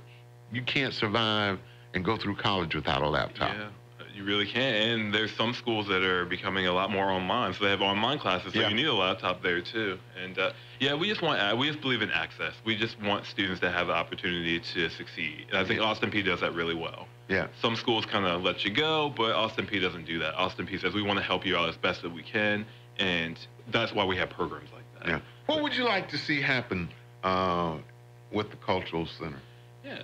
you can't survive and go through college without a laptop. Yeah, you really can't. And there's some schools that are becoming a lot more online, so they have online classes, so you need a laptop there too. And yeah, we just believe in access. We just want students to have the opportunity to succeed. And I think Austin P does that really well. Yeah. Some schools kind of let you go, but Austin P doesn't do that. Austin P says we want to help you out as best as we can, and that's why we have programs like that. Yeah. What would you like to see happen with the Cultural Center? Yeah.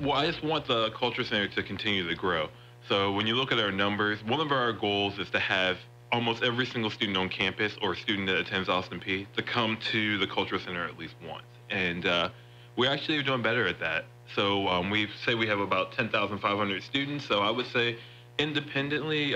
Well, I just want the Cultural Center to continue to grow. So when you look at our numbers, one of our goals is to have almost every single student on campus or student that attends Austin P to come to the Cultural Center at least once. And we actually are doing better at that. So we say we have about 10,500 students. So I would say independently,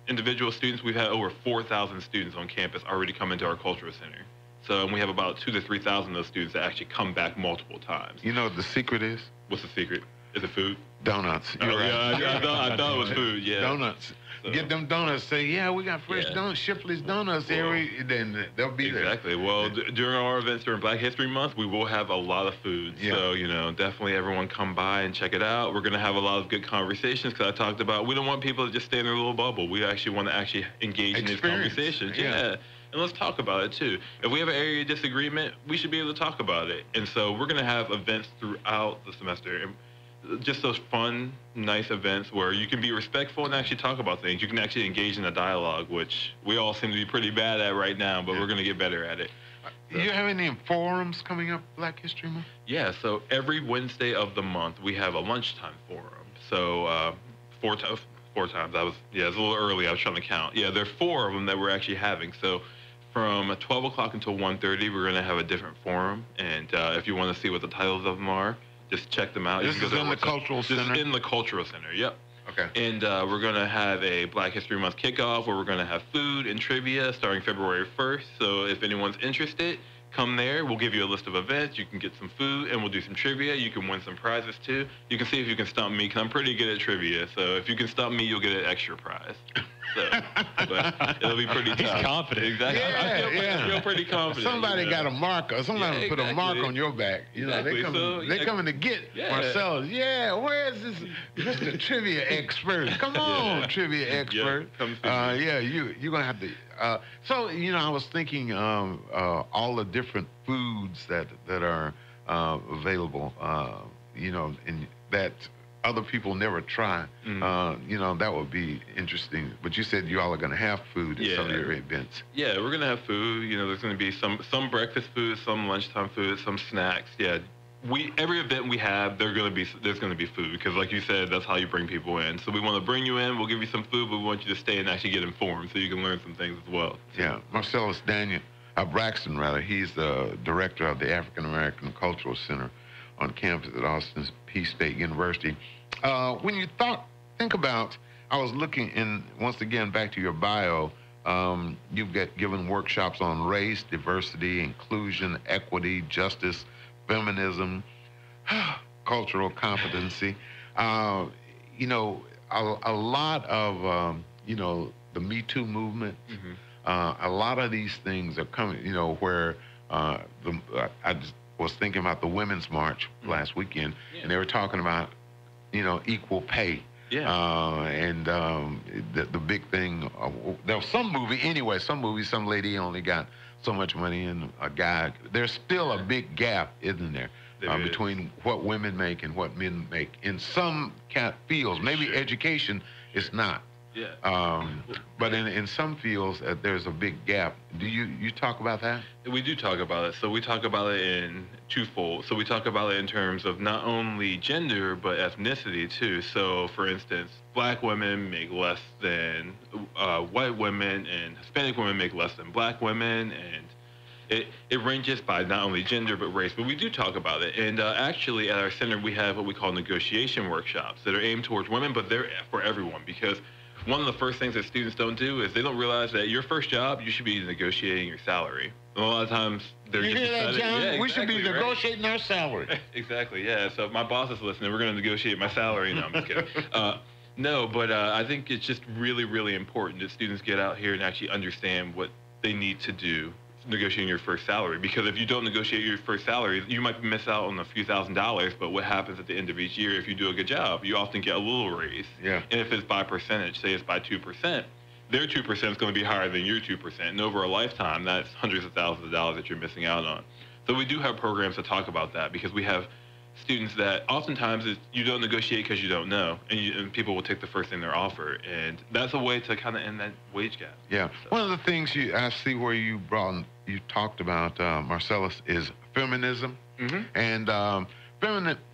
individual students, we've had over 4,000 students on campus already come into our Cultural Center. So and we have about 2,000 to 3,000 of those students that actually come back multiple times. You know what the secret is? What's the secret? Is it food? Donuts. Oh, yeah, I thought it was food, yeah. Donuts. So. Get them donuts. Say, yeah, we got fresh donuts, Shipley's Donuts here. Then they'll be there. Exactly. Well, during our events during Black History Month, we will have a lot of food. Yeah. So, you know, definitely everyone come by and check it out. We're going to have a lot of good conversations because I talked about we don't want people to just stay in their little bubble. We actually want to engage in these conversations. Yeah. And let's talk about it, too. If we have an area of disagreement, we should be able to talk about it. And so we're going to have events throughout the semester. And just those fun, nice events where you can be respectful and actually talk about things. You can actually engage in a dialogue, which we all seem to be pretty bad at right now, but we're going to get better at it. Do you have any forums coming up Black History Month? Yeah, so every Wednesday of the month, we have a lunchtime forum. So four times. It's a little early. I was trying to count. Yeah, there are 4 of them that we're actually having. So from 12 o'clock until 1:30, we're going to have a different forum. And if you want to see what the titles of them are, just check them out. This is in the Cultural Center? This is in the Cultural Center, yep. Okay. And we're going to have a Black History Month kickoff where we're going to have food and trivia starting February 1st. So if anyone's interested, come there. We'll give you a list of events. You can get some food, and we'll do some trivia. You can win some prizes, too. You can see if you can stump me, because I'm pretty good at trivia. So if you can stump me, you'll get an extra prize. So, but it'll be pretty tough. He's confident. Exactly. I feel pretty confident. Somebody got a marker. Somebody put a mark on your back. You know, they coming to get Marcellus. Yeah, where is this Mr. Trivia Expert? Come on, Trivia Expert. Yeah, you're going to have to. So, you know, I was thinking all the different foods that are available, you know, and that other people never try. You know, that would be interesting. But you said you all are going to have food at some of your events. Yeah, we're going to have food. You know, there's going to be some breakfast food, some lunchtime food, some snacks. Yeah, every event we have, there's going to be food because, like you said, that's how you bring people in. So we want to bring you in. We'll give you some food, but we want you to stay and actually get informed so you can learn some things as well. Yeah, Marcellus Braxton, rather. He's the director of the African American Cultural Center on campus at Austin Peay State University. When you think about, I was looking in, once again, back to your bio, you've got given workshops on race, diversity, inclusion, equity, justice, feminism, cultural competency. You know, a lot of, you know, the Me Too movement, a lot of these things are coming, you know, where I just was thinking about the Women's March last weekend, and they were talking about, equal pay. Yeah. And the big thing, there was some movies, some lady only got so much money, and a guy. There's still a big gap, isn't there? Between what women make and what men make in some fields. Maybe education is not. Yeah. But in some fields, there's a big gap. Do you talk about that? We do talk about it. So we talk about it in twofold. So we talk about it in terms of not only gender, but ethnicity too. So for instance, black women make less than white women, and Hispanic women make less than black women, and it ranges by not only gender but race, but we do talk about it. And actually at our center we have what we call negotiation workshops that are aimed towards women, but they're for everyone, because one of the first things that students don't do is they don't realize that your first job, you should be negotiating your salary. A lot of times they're You just hear that, deciding- John? Yeah, We should be exactly, right? negotiating our salary. Exactly, yeah. So if my boss is listening, we're going to negotiate my salary. No, I'm just kidding. No, but I think it's just really, really important that students get out here and actually understand what they need to do negotiating your first salary. Because if you don't negotiate your first salary, you might miss out on a few $1,000s, but what happens at the end of each year, if you do a good job, you often get a little raise. Yeah. And if it's by percentage, say it's by 2%, their 2% is going to be higher than your 2%. And over a lifetime, that's hundreds of thousands of dollars that you're missing out on. So we do have programs to talk about that, because we have students that oftentimes you don't negotiate because you don't know, and people will take the first thing they're offered, and that's a way to kind of end that wage gap. Yeah. One of the things I see where you talked about, Marcellus, is feminism. Mm-hmm. And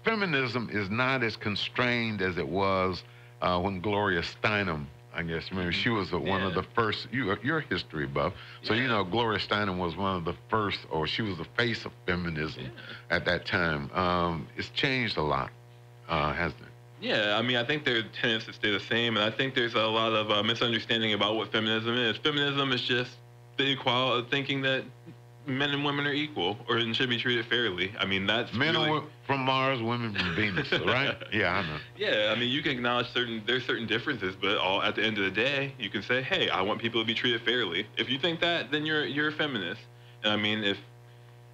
feminism is not as constrained as it was when Gloria Steinem, I guess, remember, she was one of the first, you're a history buff, so you know Gloria Steinem was one of the first, or she was the face of feminism at that time. It's changed a lot, hasn't it? Yeah, I mean, I think there are tenets that stay the same, and I think there's a lot of misunderstanding about what feminism is. Feminism is just the equality, thinking that men and women are equal, or and should be treated fairly. I mean, that's men really... are from Mars, women from Venus, right? Yeah, I know. Yeah, I mean, you can acknowledge there's certain differences, but at the end of the day, you can say, hey, I want people to be treated fairly. If you think that, then you're a feminist. And I mean, is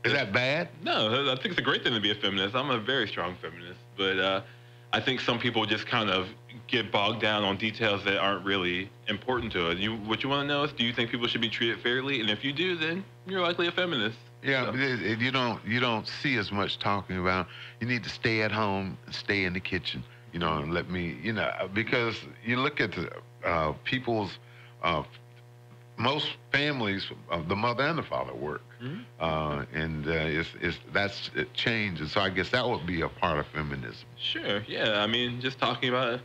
that bad? No, I think it's a great thing to be a feminist. I'm a very strong feminist, but I think some people just kind of get bogged down on details that aren't really important to it. What you want to know is, do you think people should be treated fairly? And if you do, then you're likely a feminist. Yeah, So. you don't see as much talking about. You need to stay at home and stay in the kitchen. And let me, because you look at the people's most families, the mother and the father work, and that's changed. And so I guess that would be a part of feminism. Sure. Yeah. I mean, just talking about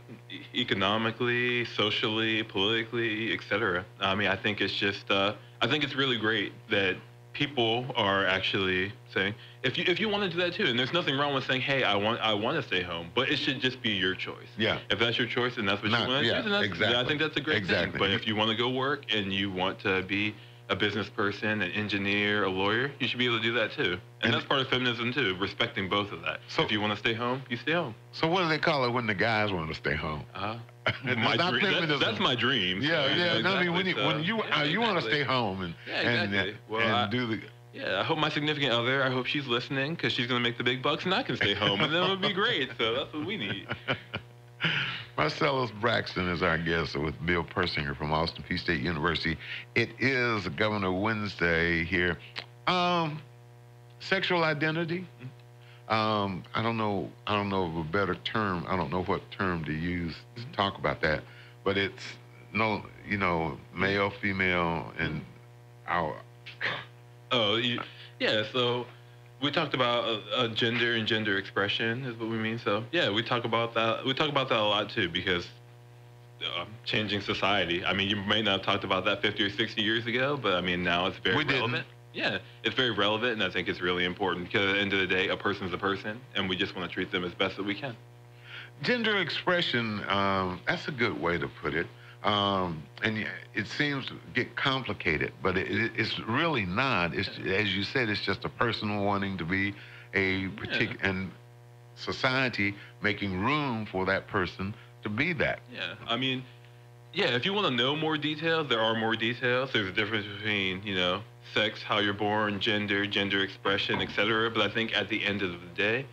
economically, socially, politically, etc. I mean, I think it's just, I think it's really great that people are actually saying, if you want to do that too, and there's nothing wrong with saying, hey, I want to stay home, but it should just be your choice. Yeah. If that's your choice and that's what you want to do, then exactly. I think that's a great thing. But if you want to go work and you want to be a business person, an engineer, a lawyer, you should be able to do that too. And that's part of feminism too, respecting both of that. So if you want to stay home, you stay home. So what do they call it when the guys want to stay home? That's my dream. Yeah, so, yeah. Exactly. No, I mean, when you want to stay home and do the. Yeah, I hope my significant other, I hope she's listening, because she's going to make the big bucks and I can stay home, and then it would be great. So that's what we need. Marcellus Braxton is our guest with Bill Persinger from Austin Peay State University. It is Governor Wednesday here. Sexual identity. I don't know of a better term. I don't know what term to use to talk about that, but it's male, female, and our. Oh, yeah. So we talked about gender and gender expression is what we mean. So yeah, we talk about that. We talk about that a lot too, because changing society. I mean, you may not have talked about that 50 or 60 years ago, but I mean now it's very relevant. Yeah, it's very relevant, and I think it's really important, because at the end of the day, a person's a person, and we just want to treat them as best that we can. Gender expression, that's a good way to put it. And it seems to get complicated, but it's really not. It's, as you said, it's just a person wanting to be a particular, and society making room for that person to be that. Yeah, I mean, yeah, if you want to know more details, there are more details. There's a difference between, sex, how you're born, gender expression, etc. But I think at the end of the day,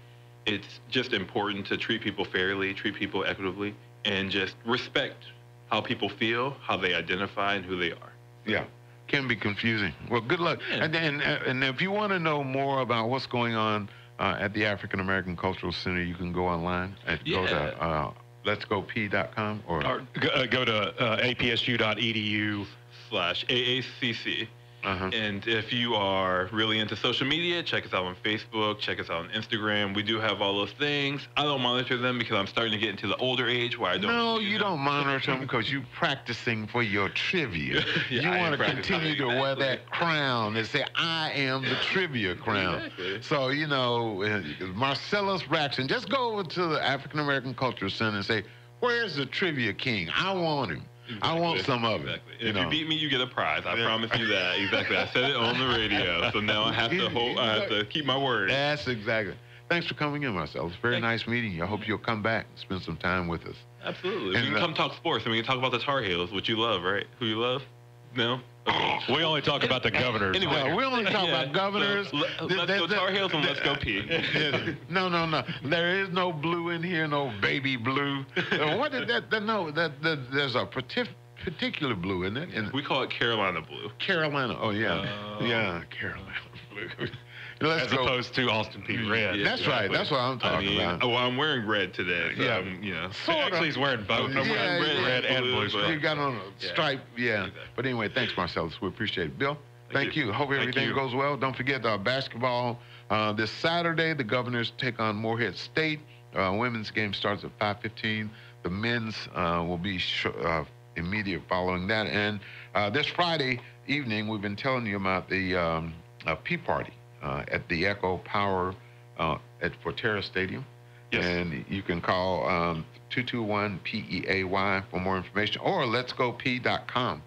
it's just important to treat people fairly, treat people equitably, and just respect how people feel, how they identify, and who they are. Yeah, can be confusing. Well, good luck. Yeah. And if you want to know more about what's going on at the African American Cultural Center, you can go online and go to letsgop.com or go to apsu.edu/AACC. And if you are really into social media, check us out on Facebook, check us out on Instagram. We do have all those things. I don't monitor them because I'm starting to get into the older age where I don't. No, you don't monitor them because you're practicing for your trivia. You want to continue to wear that crown and say, I am the trivia crown. Exactly. So, you know, Marcellus Braxton, just go over to the African American Cultural Center and say, where's the trivia king? I want him. Exactly. I want some of it. If you beat me, you get a prize. I promise you that. Exactly. I said it on the radio, so now I have to keep my word. That's exactly. Thanks for coming in, Marcel. It's very nice meeting you. I hope you'll come back and spend some time with us. Absolutely. We can come talk sports, and we can talk about the Tar Heels, which you love, right? Who you love? No? Okay. We only talk about the governors. Anyway, we only talk about governors. So, let's go Tar Heels and let's go P. No. There is no blue in here, no baby blue. What is that? No, there's a particular blue in it. We call it Carolina blue. Carolina. Oh, yeah. Carolina blue. As opposed to Austin P. Red. Yeah, that's right. That's what I'm talking about. Well, I'm wearing red today. So Actually, he's wearing both. I'm wearing red and blue. You got on a stripe. Exactly. But anyway, thanks, Marcellus. We appreciate it. Bill, thank you. Hope everything goes well. Don't forget basketball this Saturday. The Governors take on Morehead State. Women's game starts at 5:15. The men's will be immediate following that. And this Friday evening, we've been telling you about the Pea Party at the Echo Power at Forterra Stadium. Yes. And you can call 221-PEAY for more information, or letsgop.com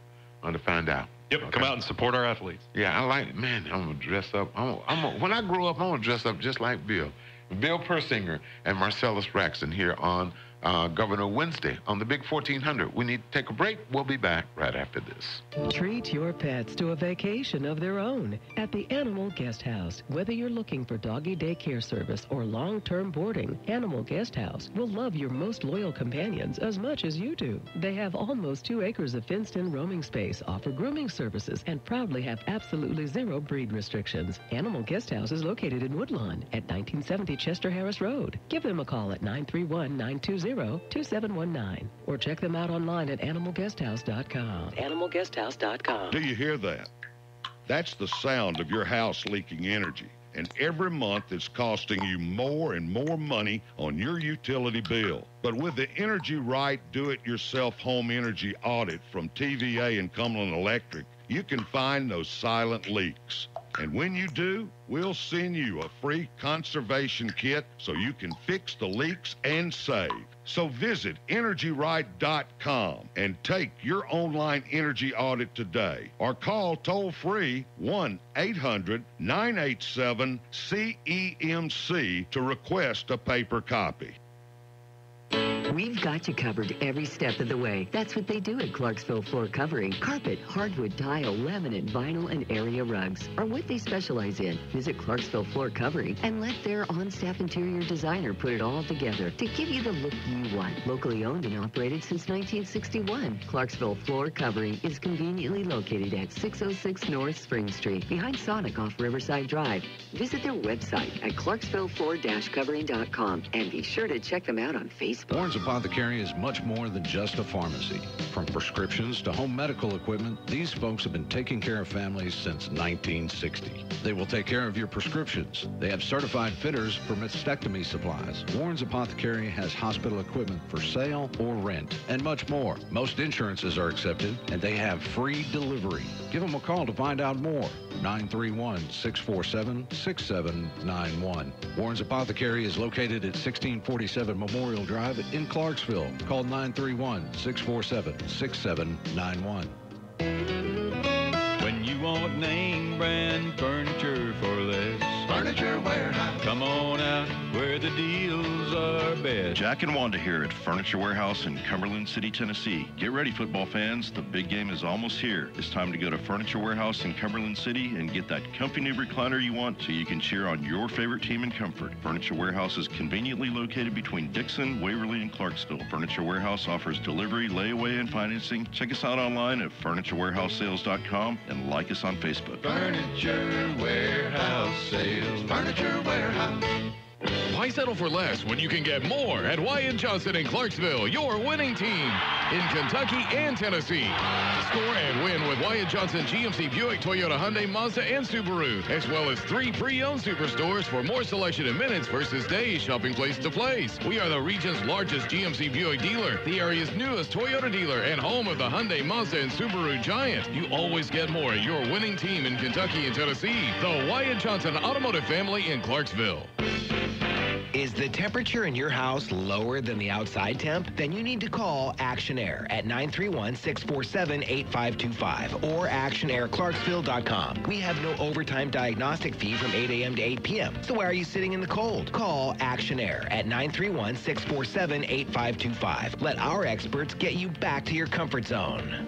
to find out. Yep, okay. Come out and support our athletes. Yeah, I like, man, I'm going to dress up. When I grow up, I'm going to dress up just like Bill. Bill Persinger and Marcellus Braxton here on Governor Wednesday on the Big 1400. We need to take a break. We'll be back right after this. Treat your pets to a vacation of their own at the Animal Guest House. Whether you're looking for doggy daycare service or long-term boarding, Animal Guest House will love your most loyal companions as much as you do. They have almost 2 acres of fenced-in roaming space, offer grooming services, and proudly have absolutely 0 breed restrictions. Animal Guest House is located in Woodlawn at 1970 Chester Harris Road. Give them a call at 931-920-2719 or check them out online at animalguesthouse.com. Animalguesthouse.com. Do you hear that? That's the sound of your house leaking energy. And every month it's costing you more and more money on your utility bill. But with the Energy Right Do-It-Yourself Home Energy Audit from TVA and Cumberland Electric, you can find those silent leaks. And when you do, we'll send you a free conservation kit so you can fix the leaks and save. So visit EnergyRight.com and take your online energy audit today, or call toll-free 1-800-987-CEMC to request a paper copy. We've got you covered every step of the way. That's what they do at Clarksville Floor Covering. Carpet, hardwood, tile, laminate, vinyl, and area rugs are what they specialize in. Visit Clarksville Floor Covering and let their on-staff interior designer put it all together to give you the look you want. Locally owned and operated since 1961, Clarksville Floor Covering is conveniently located at 606 North Spring Street, behind Sonic off Riverside Drive. Visit their website at clarksvillefloor-covering.com and be sure to check them out on Facebook. Warren's Apothecary is much more than just a pharmacy. From prescriptions to home medical equipment, these folks have been taking care of families since 1960. They will take care of your prescriptions. They have certified fitters for mastectomy supplies. Warren's Apothecary has hospital equipment for sale or rent, and much more. Most insurances are accepted, and they have free delivery. Give them a call to find out more. 931-647-6791. Warren's Apothecary is located at 1647 Memorial Drive in Clarksville. Call 931-647-6791. When you want name brand furniture for less, Furniture Warehouse. Come on out where the deals are best. Jack and Wanda here at Furniture Warehouse in Cumberland City, Tennessee. Get ready, football fans. The big game is almost here. It's time to go to Furniture Warehouse in Cumberland City and get that comfy new recliner you want so you can cheer on your favorite team in comfort. Furniture Warehouse is conveniently located between Dixon, Waverly, and Clarksville. Furniture Warehouse offers delivery, layaway, and financing. Check us out online at FurnitureWarehouseSales.com and like us on Facebook. Furniture Warehouse Sales. Furniture Warehouse. Why settle for less when you can get more at Wyatt Johnson in Clarksville, your winning team in Kentucky and Tennessee? Score and win with Wyatt Johnson GMC Buick, Toyota, Hyundai, Mazda, and Subaru, as well as 3 pre-owned superstores for more selection in minutes versus days, shopping place to place. We are the region's largest GMC Buick dealer, the area's newest Toyota dealer, and home of the Hyundai, Mazda, and Subaru giant. You always get more at your winning team in Kentucky and Tennessee, the Wyatt Johnson Automotive family in Clarksville. Is the temperature in your house lower than the outside temp? Then you need to call Action Air at 931-647-8525 or actionairclarksville.com. We have no overtime diagnostic fee from 8 a.m. to 8 p.m. So why are you sitting in the cold? Call Action Air at 931-647-8525. Let our experts get you back to your comfort zone.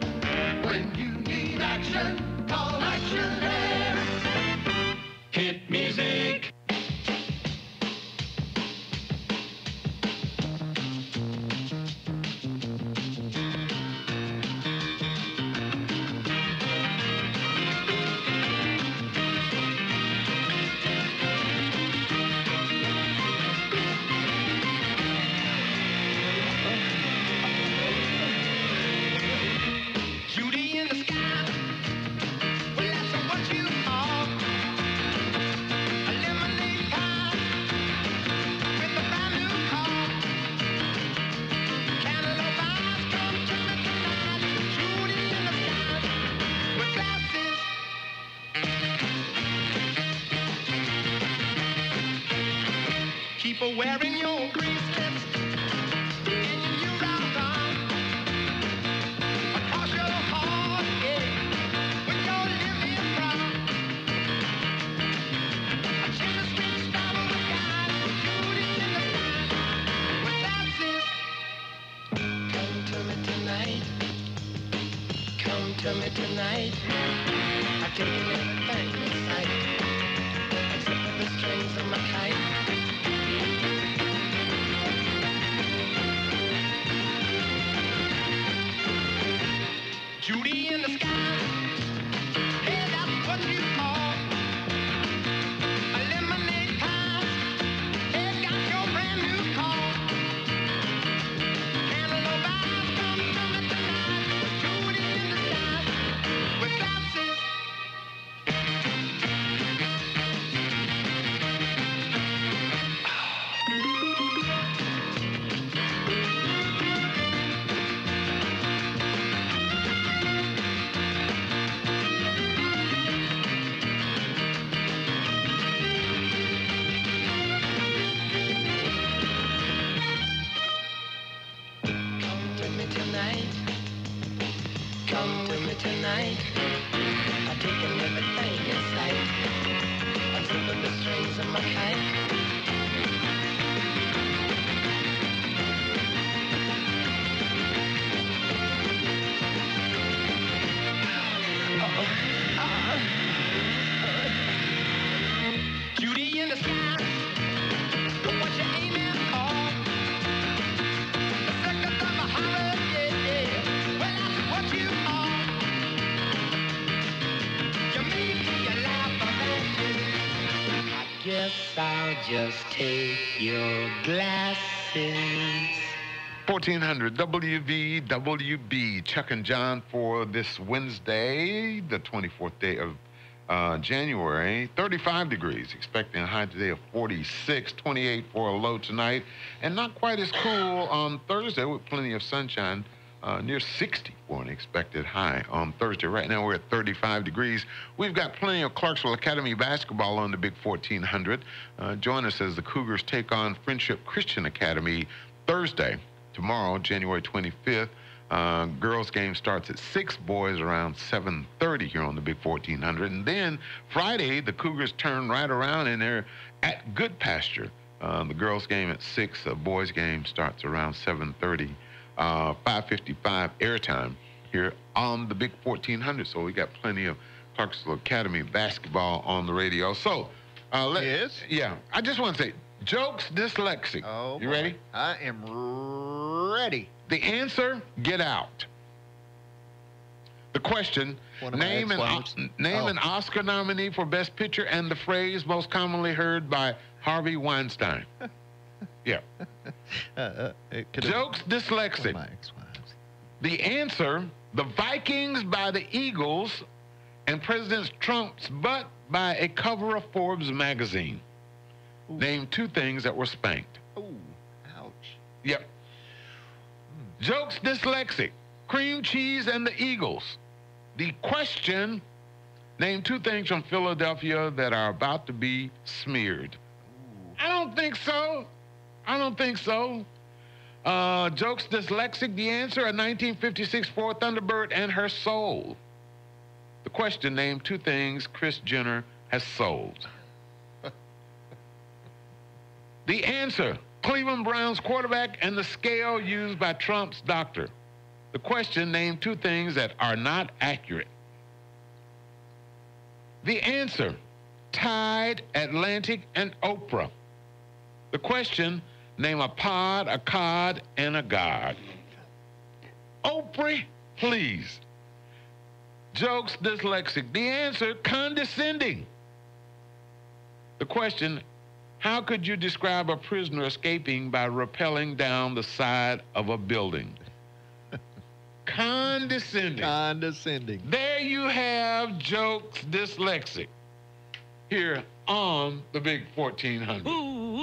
When you need action, call Action Air. Hit music. Keep wearing your bracelets and your round arm across your heart, yeah, with your living round. A chimney sweet star of the sky, beauty in the sky, with glasses. Come to me tonight. Come to me tonight. I've taken everything in sight, except for the strings of my kite. Judy in the sky, hey, that's what you are. A lemonade pie, hey, got your brand new car. Cantaloupe eyes, come to me tonight. Judy in the sky, with glasses. Come with me tonight. I've taken everything in sight, except for the strings of my kite. Judy in the sky, what you aiming for? The seconds of a holiday, yeah. Well, that's what you are. You make me laugh about it. I guess I'll just take your glasses. 1400 WVWB. Chuck and John for this Wednesday, the 24th day of January. 35 degrees. Expecting a high today of 46, 28 for a low tonight. And not quite as cool on Thursday with plenty of sunshine. Near 60 for an expected high on Thursday. Right now we're at 35 degrees. We've got plenty of Clarksville Academy basketball on the Big 1400. Join us as the Cougars take on Friendship Christian Academy Thursday. Tomorrow, January 25th, girls game starts at 6, boys around 7:30 here on the Big 1400. And then Friday, the Cougars turn right around and they're at Good Pasture The girls' game at 6. The boys' game starts around 7:30. 5:55 airtime here on the Big 1400. So we got plenty of Clarksville Academy basketball on the radio. So, yes? Yeah, I just want to say, jokes dyslexic. Oh, you ready? I am ready. The answer, get out. The question, name an Oscar nominee for Best Picture and the phrase most commonly heard by Harvey Weinstein. Yeah. Jokes dyslexic. The answer, the Vikings by the Eagles and President Trump's butt by a cover of Forbes magazine. Ooh. Name 2 things that were spanked. Ooh, ouch. Yep. Jokes dyslexic. Cream cheese and the Eagles. The question, name 2 things from Philadelphia that are about to be smeared. Ooh. I don't think so. Jokes dyslexic, the answer, a 1956 Ford Thunderbird and her soul. The question, name 2 things Kris Jenner has sold. The answer, Cleveland Browns quarterback and the scale used by Trump's doctor. The question, name 2 things that are not accurate. The answer, Tide, Atlantic, and Oprah. The question, name a pod, a cod, and a god. Oprah, please. Jokes dyslexic. The answer, condescending. The question, how could you describe a prisoner escaping by rappelling down the side of a building? Condescending. Condescending. There you have jokes dyslexic here on the Big 1400. Ooh.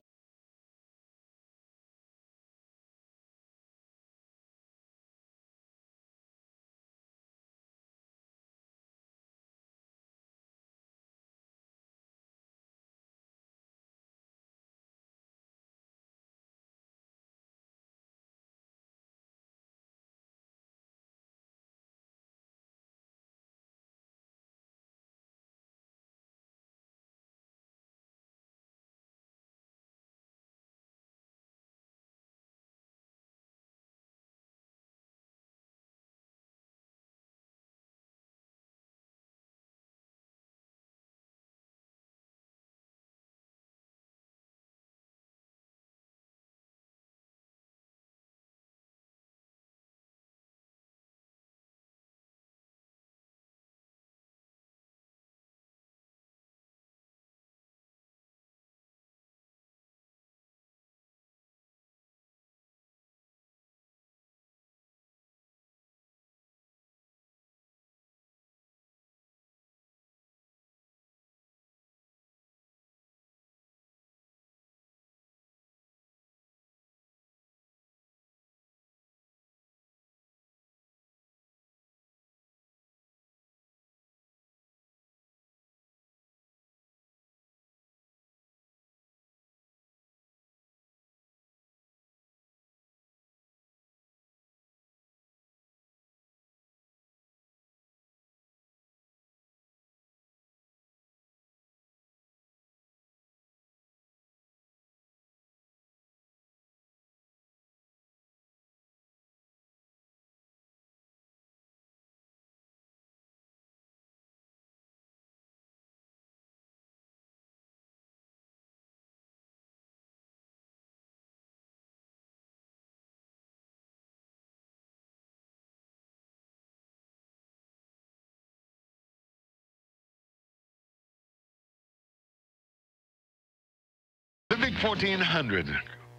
The Big 1400,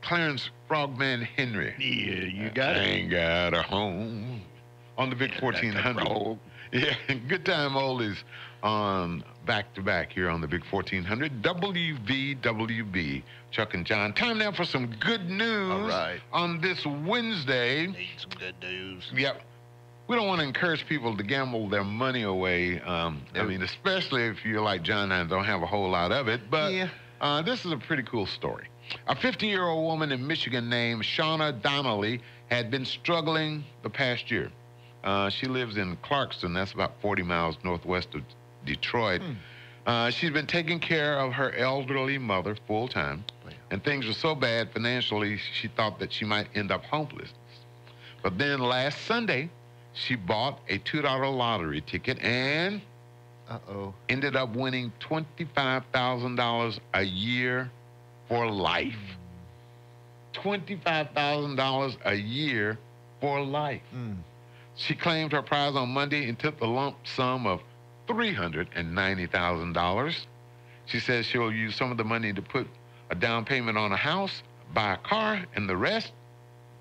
Clarence Frogman Henry. Yeah, you got it. Ain't got a home. On the Big 1400. Yeah, good time oldies on back-to-back here on the Big 1400. WVWB, Chuck and John. Time now for some good news. All right. On this Wednesday. Need some good news. Yep. We don't want to encourage people to gamble their money away. I mean, especially if you're like John and don't have a whole lot of it. But yeah. This is a pretty cool story. A 50-year-old woman in Michigan named Shauna Donnelly had been struggling the past year. She lives in Clarksville, that's about 40 miles northwest of Detroit. She's been taking care of her elderly mother full-time and things were so bad financially, she thought that she might end up homeless. But then last Sunday, she bought a $2 lottery ticket and ended up winning $25,000 a year for life. $25,000 a year for life. She claimed her prize on Monday and took the lump sum of $390,000. She says she'll use some of the money to put a down payment on a house, buy a car, and the rest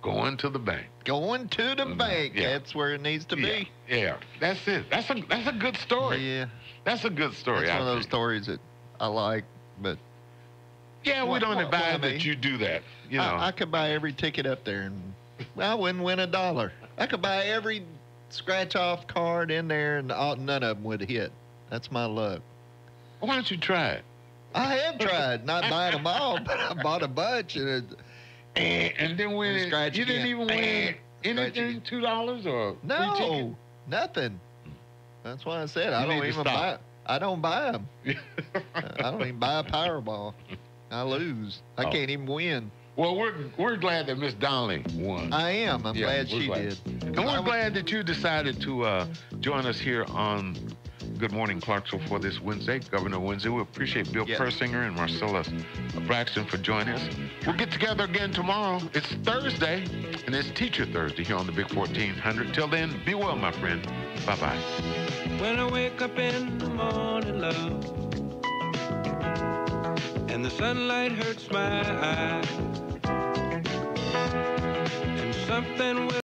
going to the bank. Going to the bank. Yeah. That's where it needs to be. Yeah, that's it. That's a good story. Yeah. That's a good story. That's one of those stories that I like, but yeah, we don't advise that you do that. You know, I could buy every ticket up there, and I wouldn't win $1. I could buy every scratch-off card in there, and none of them would hit. That's my luck. Why don't you try it? I have tried, not buying them all, but I bought a bunch, and then when you didn't even win anything, $2 or free ticket? Nothing. That's why I said I You don't need to even stop. buy. I don't buy them. I don't even buy a Powerball. I lose. I can't even win. Well, we're glad that Miss Donnelly won. I am. I'm glad we're she did. And we're glad that you decided to join us here on Good Morning Clarksville for this Wednesday, Governor Wednesday. We appreciate Bill Persinger and Marcella Braxton for joining us. We'll get together again tomorrow. It's Thursday, and it's Teacher Thursday here on the Big 1400. Till then, be well, my friend. Bye-bye. When I wake up in the morning, love, and the sunlight hurts my eyes, and something will